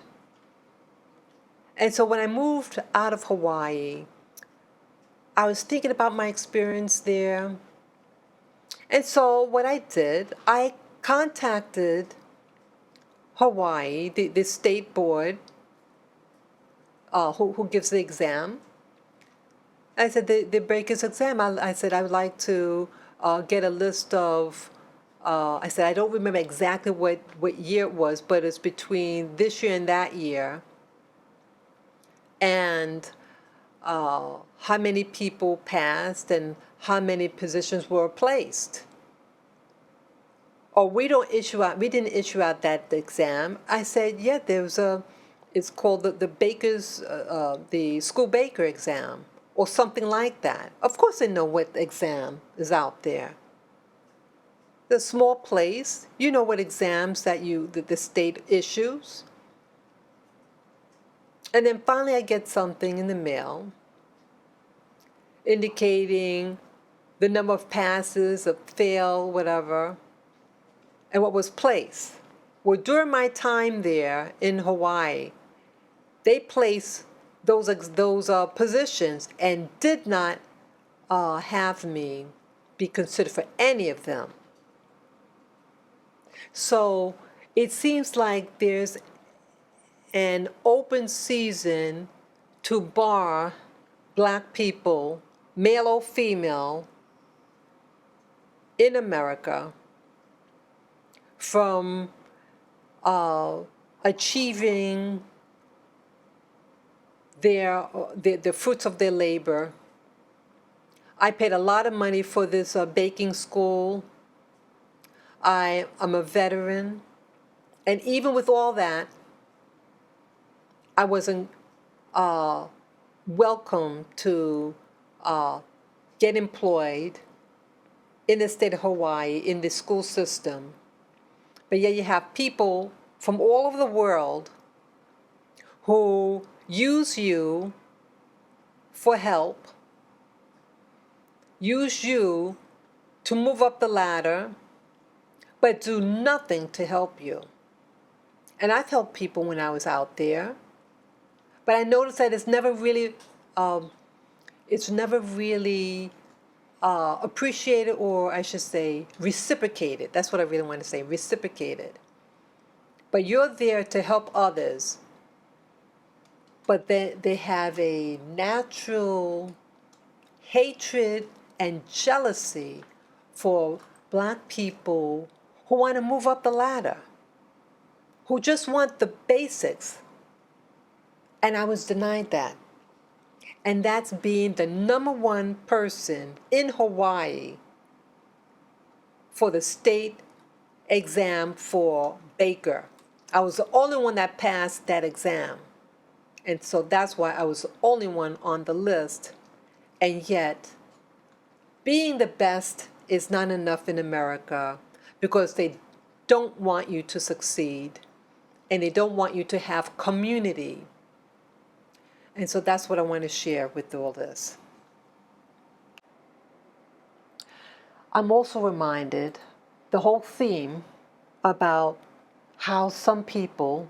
S1: And so when I moved out of Hawaii, I was thinking about my experience there. And so what I did, I contacted Hawaii, the state board, who gives the exam. I said, the Breakers exam, I said, I would like to get a list of, I said, I don't remember exactly what year it was, but it's between this year and that year. And how many people passed and how many positions were placed. Or we didn't issue out that exam. I said, yeah, it's called the baker's, the school baker exam, or something like that. Of course they know what exam is out there. The small place, you know what exams that the state issues. And then finally I get something in the mail indicating the number of passes, of fail, whatever, and what was placed. Well, during my time there in Hawaii, they placed those positions and did not have me be considered for any of them. So it seems like there's an open season to bar black people, male or female, in America from achieving the fruits of their labor. I paid a lot of money for this baking school. I am a veteran. And even with all that, I wasn't welcome to get employed in the state of Hawaii in the school system. But yet you have people from all over the world who use you for help, use you to move up the ladder, but do nothing to help you. And I've helped people when I was out there, but I noticed that it's never really appreciated, or I should say reciprocated. That's what I really want to say, reciprocated. But you're there to help others, but they have a natural hatred and jealousy for black people who want to move up the ladder, who just want the basics. And I was denied that. And that's being the #1 person in Hawaii for the state exam for baker. I was the only one that passed that exam. And so that's why I was the only one on the list. And yet, being the best is not enough in America because they don't want you to succeed and they don't want you to have community. And so that's what I want to share with all this. I'm also reminded the whole theme about how some people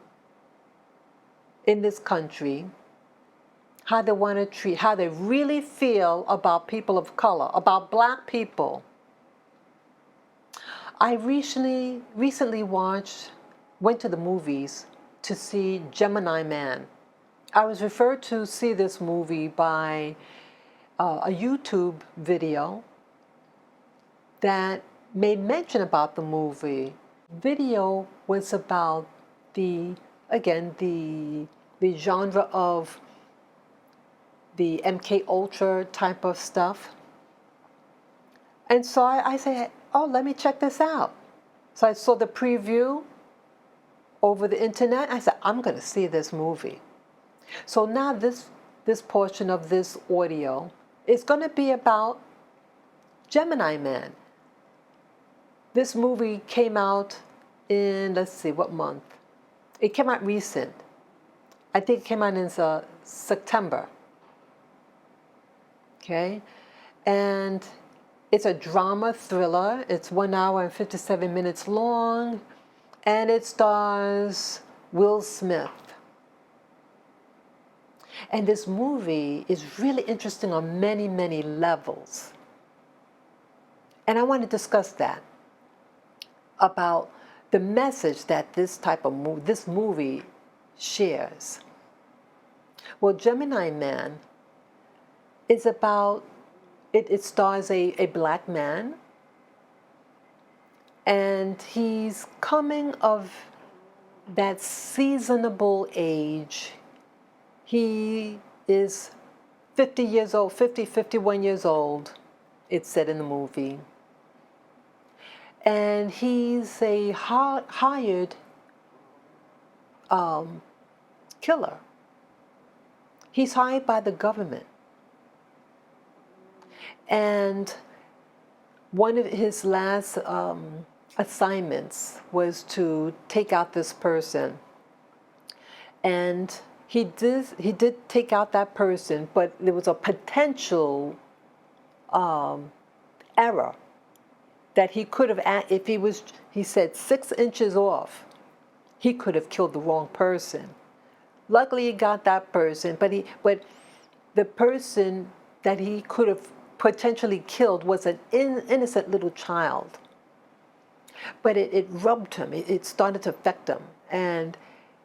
S1: in this country, how they want to treat, how they really feel about people of color, about black people. I recently went to the movies to see Gemini Man. I was referred to see this movie by a YouTube video that made mention about the movie. Video was about the genre of the MK Ultra type of stuff. And so I said, oh, let me check this out. So I saw the preview over the internet. I said, I'm going to see this movie. So now this portion of this audio is going to be about Gemini Man. This movie came out in, let's see, what month? It came out recent. I think it came out in September. Okay? And it's a drama thriller. It's 1 hour and 57 minutes long. And it stars Will Smith. And this movie is really interesting on many, many levels. And I want to discuss that, about the message that this movie shares. Well, Gemini Man is about, it stars a black man, and he's coming of that seasonable age. He is 50 years old, 51 years old, it's said in the movie. And he's a hired killer. He's hired by the government. And one of his last assignments was to take out this person. And he did take out that person, but there was a potential error that he could have, if he was, he said, 6 inches off, he could have killed the wrong person. Luckily, he got that person, but the person that he could have potentially killed was an innocent little child. But it rubbed him. It started to affect him, and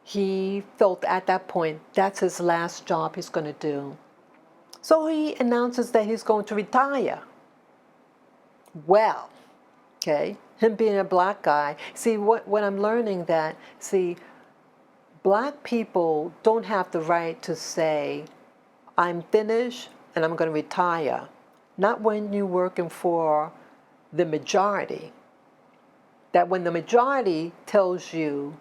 S1: he felt at that point that's his last job he's going to do. So he announces that he's going to retire. Well, okay, him being a black guy, see what I'm learning that, see, black people don't have the right to say, I'm finished and I'm going to retire. Not when you're working for the majority. That when the majority tells you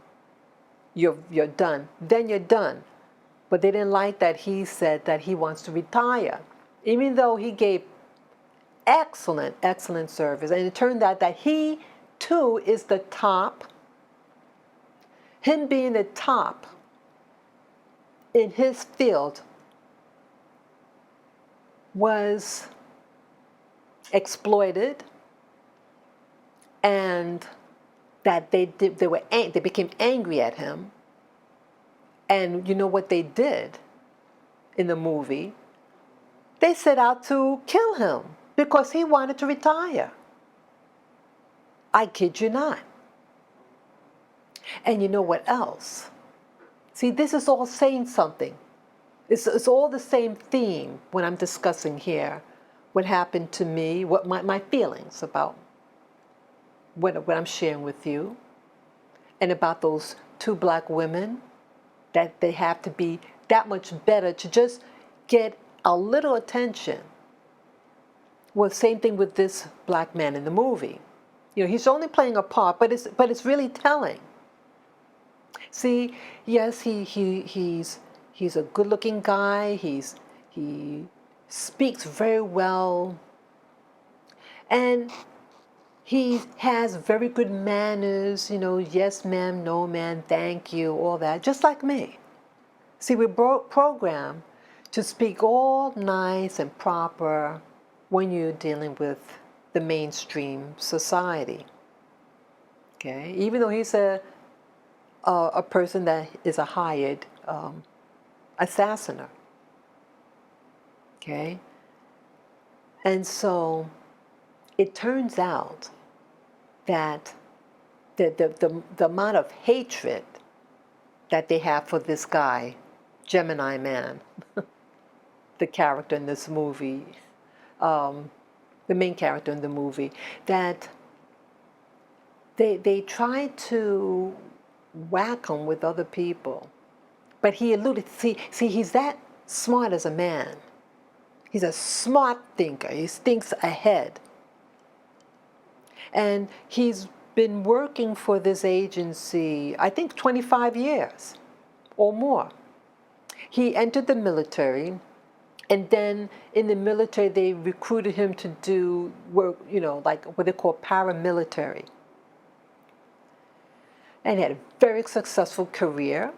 S1: you're done, then you're done. But they didn't like that he said that he wants to retire, even though he gave excellent service. And it turned out that he too is the top. Him being the top in his field was exploited, and that they became angry at him. And you know what they did in the movie? They set out to kill him because he wanted to retire. I kid you not. And you know what else? See, this is all saying something. It's all the same theme when I'm discussing here what happened to me, what my feelings about what I'm sharing with you, and about those 2 black women, that they have to be that much better to just get a little attention. Well, same thing with this black man in the movie. You know, he's only playing a part, but it's really telling. See, yes, he's a good-looking guy. He speaks very well, and he has very good manners. You know, yes, ma'am, no, ma'am, thank you, all that, just like me. See, we're programmed to speak all nice and proper when you're dealing with the mainstream society. Okay, even though he's a person that is a hired assassiner. Okay, and so it turns out that the amount of hatred that they have for this guy, Gemini Man, the character in this movie, the main character in the movie, that they try to whack him with other people. But he alluded, see, he's that smart as a man. He's a smart thinker. He thinks ahead. And he's been working for this agency, I think 25 years or more. He entered the military, and then in the military they recruited him to do work, like what they call paramilitary. And he had a very successful career,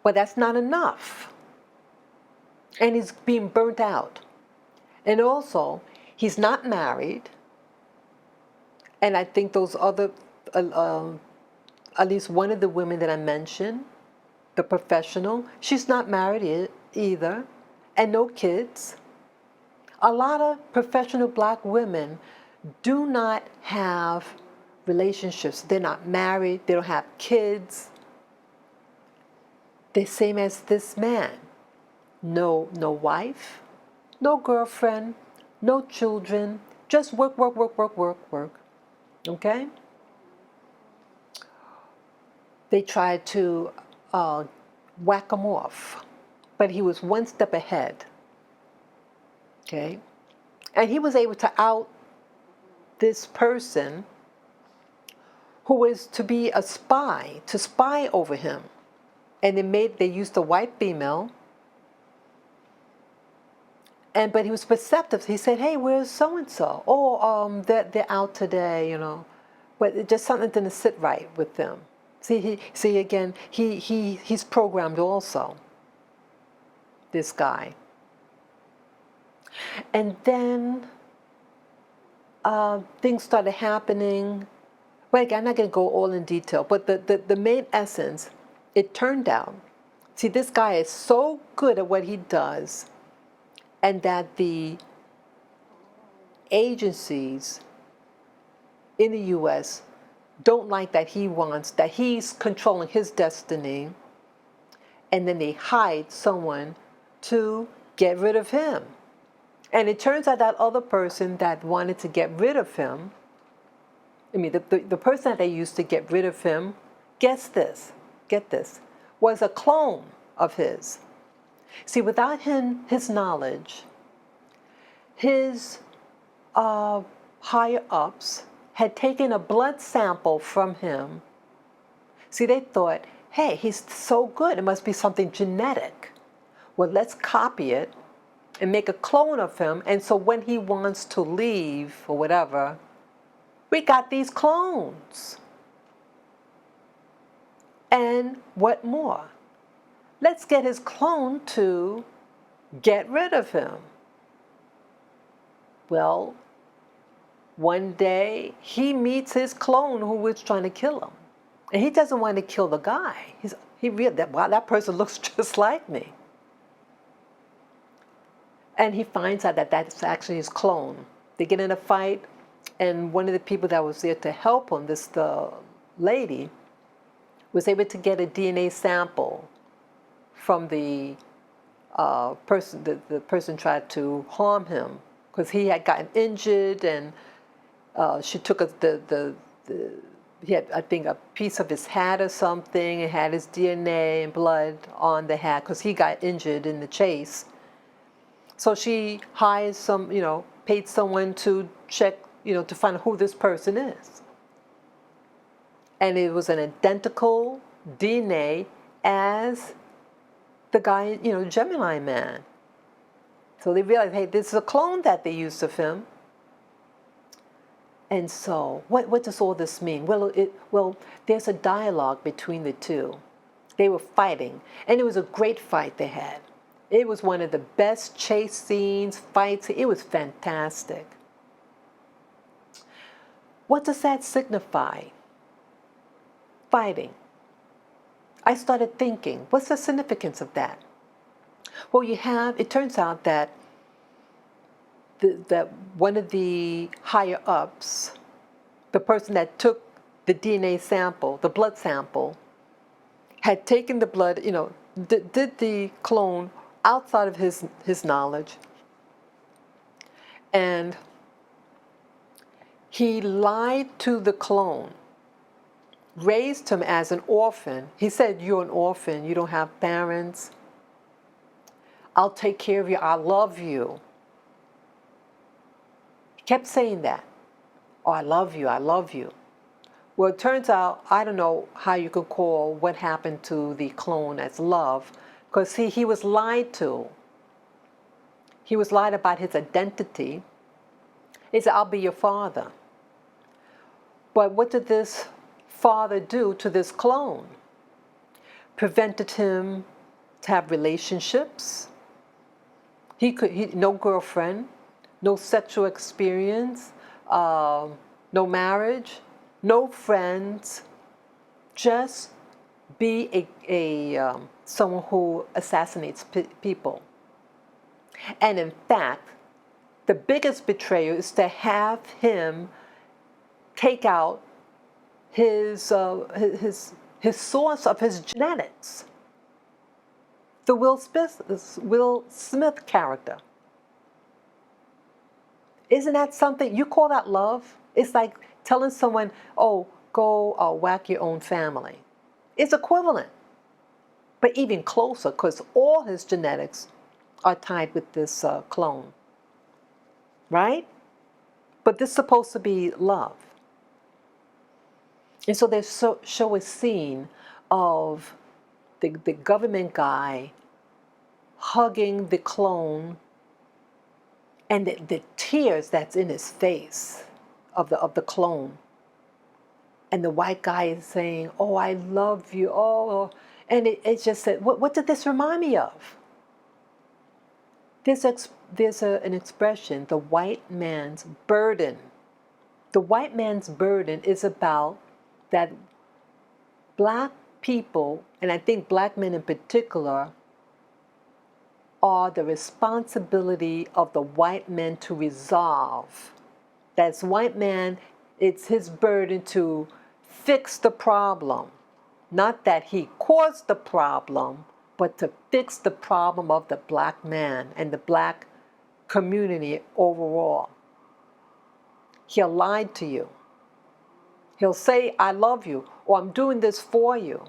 S1: but that's not enough. And he's being burnt out. And also, he's not married. And I think those other, at least one of the women that I mentioned, the professional, she's not married either, and no kids. A lot of professional black women do not have relationships. They're not married, they don't have kids. The same as this man. No wife, no girlfriend, no children, just work, work, work, work, work, work. Okay? They tried to whack him off, but he was one step ahead. Okay? And he was able to out this person who was to be a spy, to spy over him. And they used a white female. But he was perceptive. He said, "Hey, where's so-and-so? Oh, they're out today, But it just something didn't sit right with them. See again, he's programmed also, this guy. And then things started happening. Well, again, I'm not going to go all in detail, but the main essence, it turned out, see, this guy is so good at what he does, and that the agencies in the U.S. don't like that he's controlling his destiny, and then they hide someone to get rid of him. And it turns out that other person that wanted to get rid of him, the person that they used to get rid of him, get this, was a clone of his. See, without his knowledge, his higher-ups had taken a blood sample from him. See, they thought, hey, he's so good, it must be something genetic. Well, let's copy it and make a clone of him, and so when he wants to leave or whatever, we got these clones. And what more? Let's get his clone to get rid of him. Well, one day he meets his clone who was trying to kill him. And he doesn't want to kill the guy. He realized that, wow, that person looks just like me. And he finds out that that's actually his clone. They get in a fight, and one of the people that was there to help him, the lady, was able to get a DNA sample from the person. The person tried to harm him because he had gotten injured, and she took he had, I think, a piece of his hat or something, and had his DNA and blood on the hat because he got injured in the chase. So she hired paid someone to check, to find out who this person is. And it was an identical DNA as the guy, Gemini man. So they realized, hey, this is a clone that they used of him. And so, what does all this mean? Well, there's a dialogue between the two. They were fighting, and it was a great fight they had. It was one of the best chase scenes, fights. It was fantastic. What does that signify? Fighting. I started thinking, what's the significance of that? Well, it turns out that that one of the higher ups, the person that took the DNA sample, the blood sample, had taken the blood, did the clone outside of his knowledge, and he lied to the clone, raised him as an orphan. He said, "You're an orphan, you don't have parents. I'll take care of you, I love you." He kept saying that Oh, I love you, I love you. Well, it turns out, I don't know how you could call what happened to the clone as love, because he was lied to. He was lied about his identity. He said, I'll be your father. But what did this father do to this clone? Prevented him to have relationships. No girlfriend, no sexual experience, no marriage, no friends, just be someone who assassinates people. And in fact, the biggest betrayal is to have him take out his source of his genetics. The Will Smith character. Isn't that something? You call that love? It's like telling someone, oh, go whack your own family. It's equivalent. But even closer, because all his genetics are tied with this clone. Right? But this is supposed to be love. And so they show a scene of the government guy hugging the clone, and the tears that's in his face of the clone. And the white guy is saying, oh, I love you. Oh, and it just said, what did this remind me of? There's an expression, the white man's burden. The white man's burden is about that black people, and I think black men in particular, are the responsibility of the white man to resolve. That's white man, it's his burden to fix the problem. Not that he caused the problem, but to fix the problem of the black man and the black community overall. He'll lie to you. He'll say, I love you, or I'm doing this for you.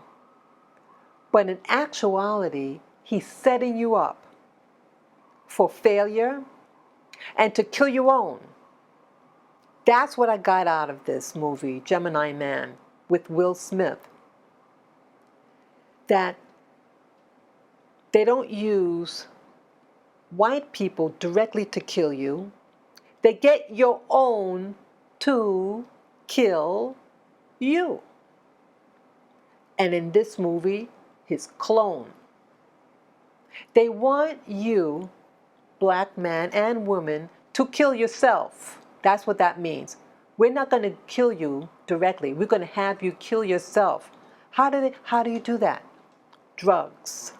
S1: But in actuality, he's setting you up for failure and to kill your own. That's what I got out of this movie, Gemini Man, with Will Smith. That they don't use white people directly to kill you. They get your own to kill you. And in this movie, his clone. They want you, black man and woman, to kill yourself. That's what that means. We're not going to kill you directly. We're going to have you kill yourself. How do you do that? Drugs,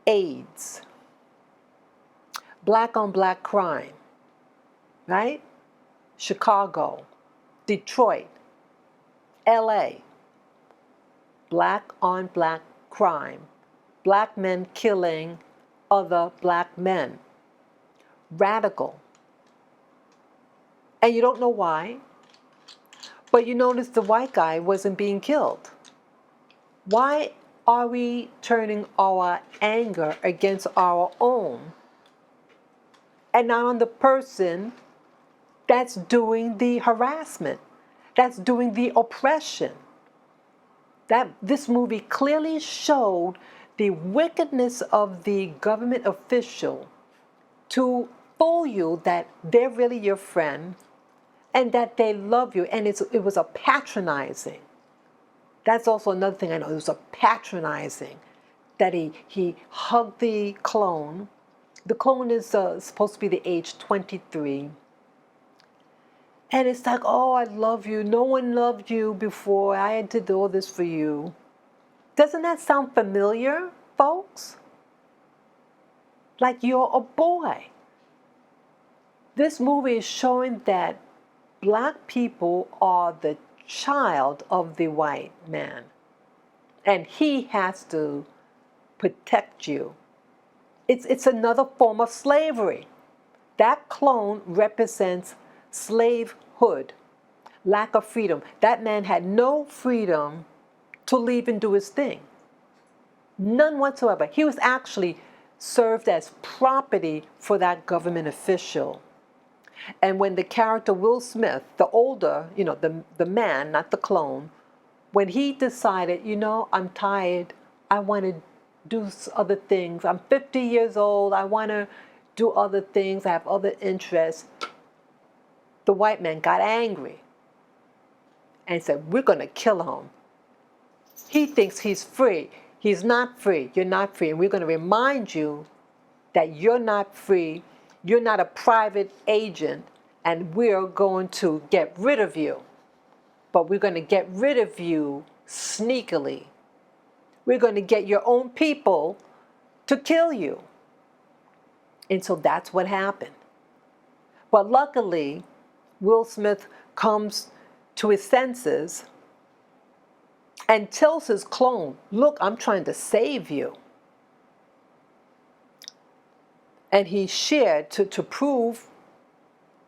S1: AIDS, black on black crime, right? Chicago, Detroit, LA, black on black crime, black men killing other black men. Radical. And you don't know why, but you notice the white guy wasn't being killed. Why are we turning our anger against our own and not on the person that's doing the harassment, that's doing the oppression? This movie clearly showed the wickedness of the government official to fool you that they're really your friend and that they love you. And it was a patronizing. That's also another thing I know. It was a patronizing that he hugged the clone. The clone is supposed to be the age 23. And it's like, oh, I love you. No one loved you before. I did all this for you. Doesn't that sound familiar, folks? Like you're a boy. This movie is showing that black people are the child of the white man. And he has to protect you. It's another form of slavery. That clone represents slavehood, lack of freedom. That man had no freedom to leave and do his thing. None whatsoever. He was actually served as property for that government official. And when the character Will Smith, the older, the man, not the clone, when he decided, I'm tired, I want to do other things. I'm 50 years old, I want to do other things, I have other interests. The white man got angry and said, we're going to kill him. He thinks he's free. He's not free. You're not free. And we're going to remind you that you're not free. You're not a private agent, and we're going to get rid of you. But we're going to get rid of you sneakily. We're going to get your own people to kill you. And so that's what happened. But luckily, Will Smith comes to his senses and tells his clone, look, I'm trying to save you. And he shared to prove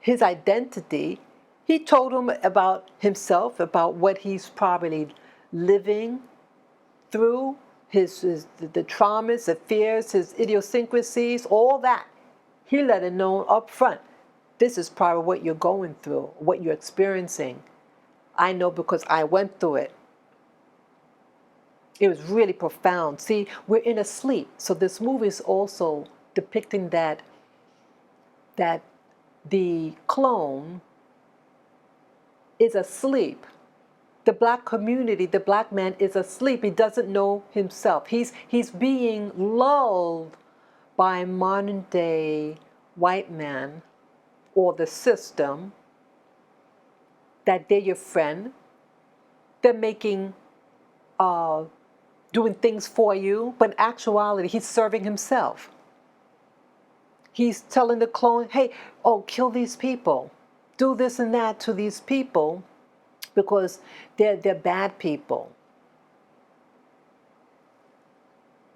S1: his identity. He told him about himself, about what he's probably living through, the traumas, the fears, his idiosyncrasies, all that. He let it know up front. This is probably what you're going through, what you're experiencing. I know because I went through it. It was really profound. See, we're in a sleep. So this movie is also depicting that the clone is asleep. The black community, the black man is asleep. He doesn't know himself. He's being lulled by modern day white man or the system that they're your friend. They're making doing things for you, but in actuality, he's serving himself. He's telling the clone, hey, kill these people. Do this and that to these people because they're bad people.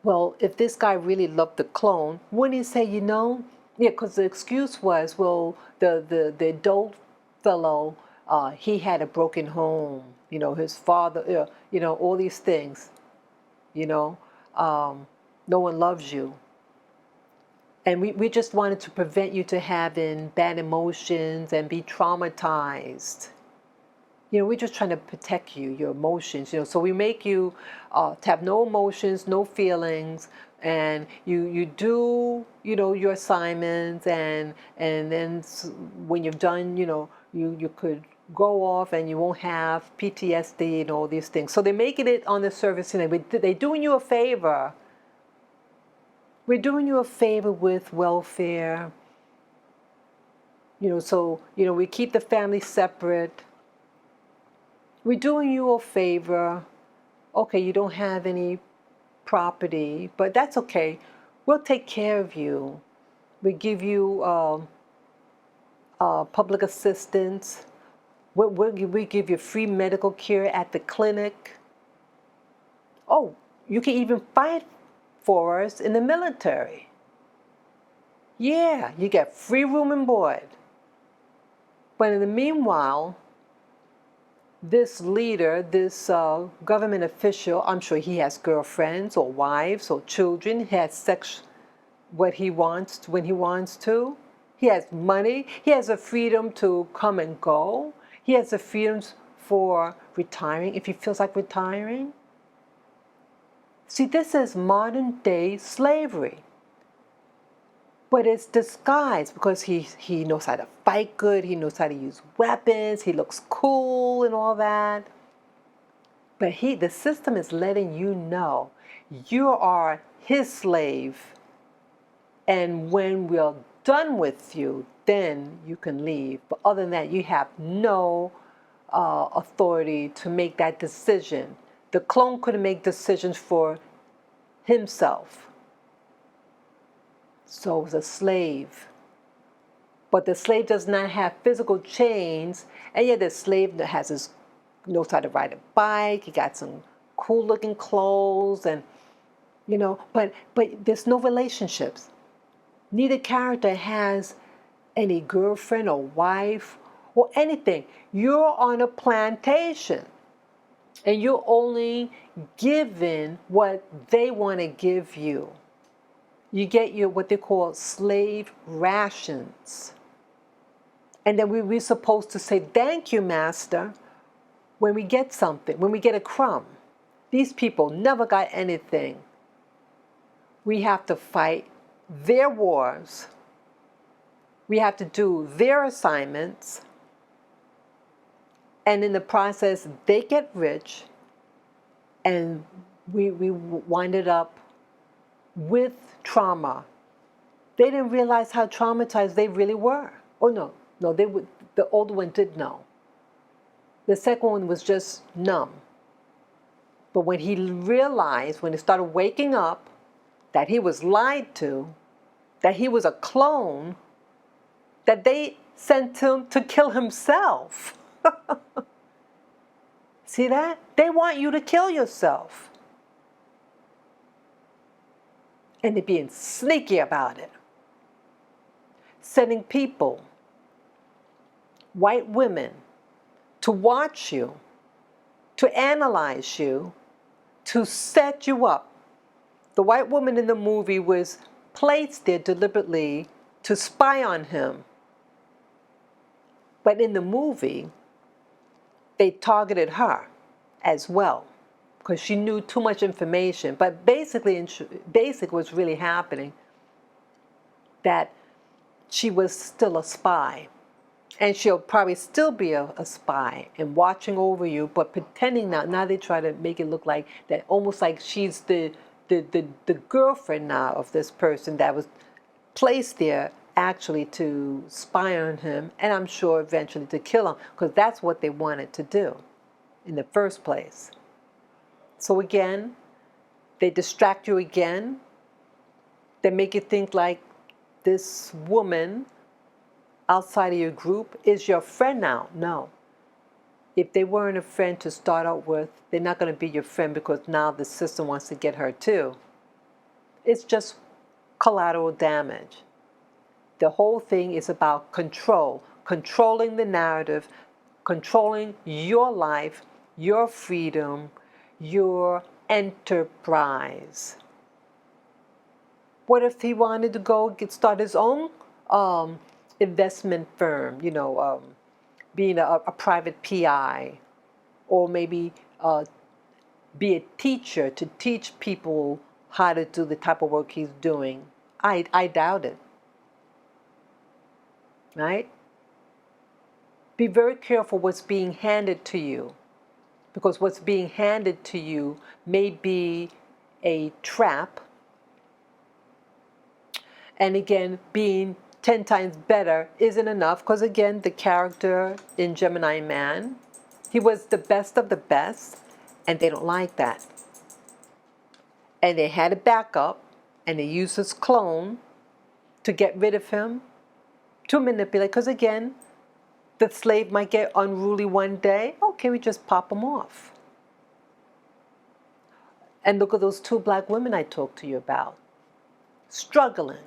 S1: Well, if this guy really loved the clone, wouldn't he say, yeah, because the excuse was, well, the adult fellow, he had a broken home, his father, all these things. No one loves you. And we just wanted to prevent you to having bad emotions and be traumatized. We're just trying to protect you, your emotions. So we make you to have no emotions, no feelings, and you do, your assignments, and then when you've done, you could go off and you won't have PTSD and all these things. So they're making it on the surface, they're doing you a favor. We're doing you a favor with welfare. So, we keep the family separate. We're doing you a favor. Okay, you don't have any property, but that's okay. We'll take care of you. We give you public assistance. We give you free medical care at the clinic. Oh, you can even fight for us in the military. Yeah, you get free room and board. But in the meanwhile, this leader, this government official, I'm sure he has girlfriends or wives or children. He has sex what he wants when he wants to. He has money. He has the freedom to come and go. He has the freedom for retiring if he feels like retiring. See, this is modern day slavery. But it's disguised because he knows how to fight good, he knows how to use weapons, he looks cool and all that. But the system is letting you know you are his slave. And when we're done with you, then you can leave. But other than that, you have no authority to make that decision. The clone couldn't make decisions for himself. So it's a slave. But the slave does not have physical chains, and yet the slave knows how to ride a bike, he got some cool looking clothes, and but there's no relationships. Neither character has any girlfriend or wife or anything. You're on a plantation, and you're only given what they want to give you. You get your what they call slave rations. And then we're supposed to say, thank you, Master, when we get something, when we get a crumb. These people never got anything. We have to fight their wars. We have to do their assignments. And in the process, they get rich, and we winded up with trauma. They didn't realize how traumatized they really were. Oh, no, the older one did know. The second one was just numb. But when he realized, when he started waking up, that he was lied to, that he was a clone, that they sent him to kill himself. See that? They want you to kill yourself. And they're being sneaky about it. Sending people, white women, to watch you, to analyze you, to set you up. The white woman in the movie was placed there deliberately to spy on him. But in the movie, they targeted her as well, because she knew too much information. But basically, what's really happening, that she was still a spy. And she'll probably still be a spy and watching over you, but pretending now they try to make it look like that, almost like she's the girlfriend now of this person that was placed there actually to spy on him, and I'm sure eventually to kill him, because that's what they wanted to do in the first place. So again, they distract you again. They make you think like this woman outside of your group is your friend now. No. If they weren't a friend to start out with, they're not going to be your friend, because now the system wants to get her too. It's just collateral damage. The whole thing is about control, controlling the narrative, controlling your life, your freedom, your enterprise. What if he wanted to go start his own investment firm, being a private PI, or maybe be a teacher to teach people how to do the type of work he's doing? I doubt it. Right? Be very careful what's being handed to you, because what's being handed to you may be a trap. And again, being 10 times better isn't enough, because again, the character in Gemini Man, he was the best of the best, and they don't like that. And they had a backup, and they used his clone to get rid of him, to manipulate, because again, the slave might get unruly one day. Okay, we just pop him off. And look at those 2 black women I talked to you about, struggling.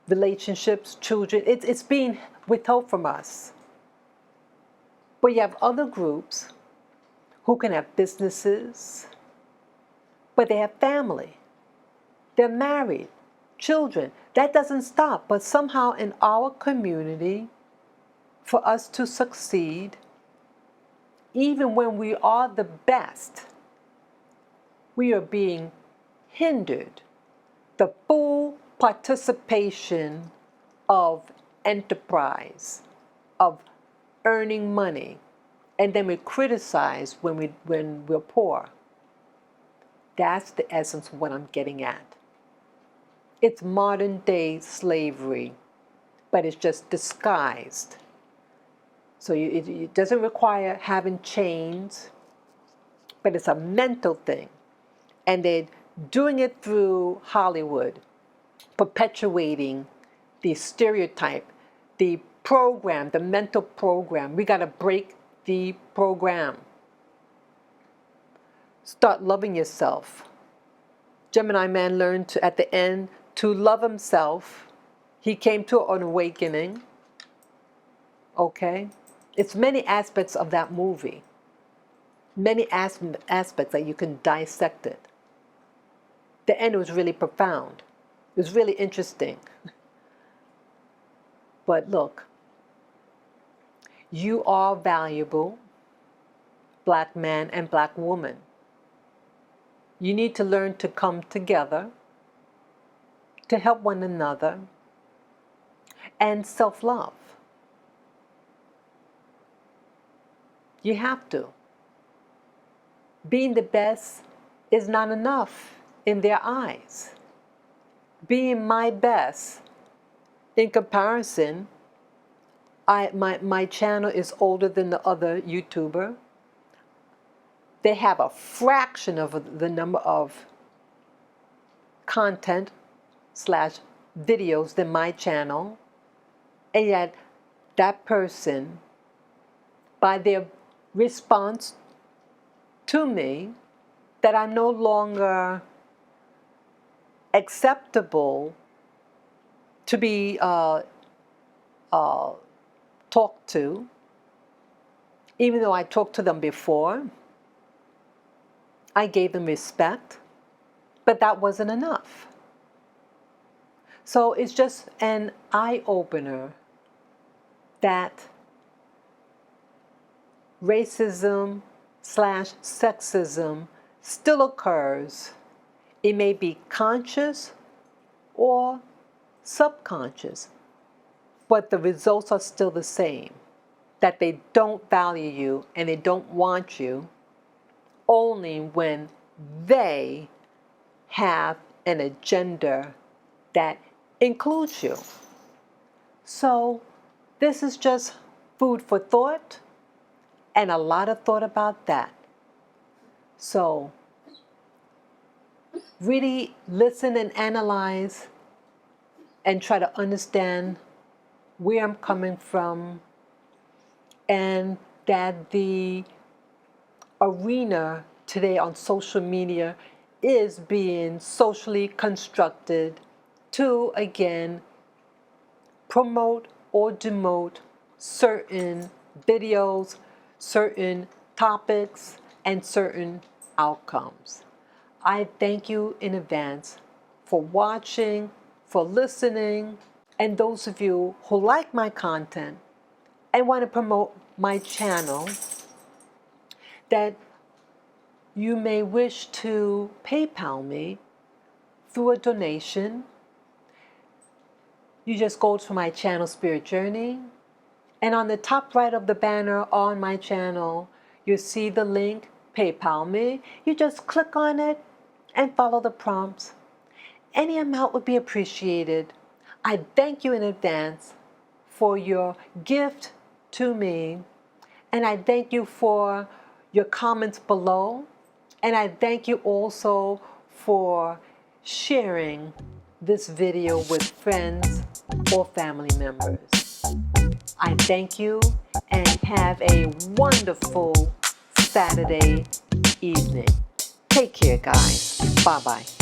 S1: Relationships, children, it's being withheld from us. But you have other groups who can have businesses, but they have family. They're married, children. That doesn't stop. But somehow in our community, for us to succeed, even when we are the best, we are being hindered. The full participation of enterprise, of earning money, and then we criticize when we're poor. That's the essence of what I'm getting at. It's modern day slavery, but it's just disguised. So it doesn't require having chains, but it's a mental thing. And they're doing it through Hollywood, perpetuating the stereotype, the program, the mental program. We got to break the program. Start loving yourself. Gemini Man learned to, at the end, to love himself. He came to an awakening. Okay? It's many aspects of that movie. Many aspects that you can dissect it. The end was really profound. It was really interesting. But look, you are valuable, black man and black woman. You need to learn to come together, to help one another, and self-love. You have to. Being the best is not enough in their eyes. Being my best, in comparison, my channel is older than the other YouTuber. They have a fraction of the number of content / videos than my channel. And yet that person, by their response to me, that I'm no longer acceptable to be talked to, even though I talked to them before. I gave them respect, but that wasn't enough. So it's just an eye-opener that racism / sexism still occurs. It may be conscious or subconscious, but the results are still the same, that they don't value you and they don't want you only when they have an agenda that includes you. So this is just food for thought, and a lot of thought about that. So really listen and analyze and try to understand where I'm coming from, and that the arena today on social media is being socially constructed to, again, promote or demote certain videos, certain topics, and certain outcomes. I thank you in advance for watching, for listening, and those of you who like my content and want to promote my channel, that you may wish to PayPal me through a donation. You just go to my channel, Spirit Journey, and on the top right of the banner on my channel, you see the link, PayPal me. You just click on it and follow the prompts. Any amount would be appreciated. I thank you in advance for your gift to me, and I thank you for your comments below, and I thank you also for sharing this video with friends or family members. I thank you and have a wonderful Saturday evening. Take care, guys. Bye-bye.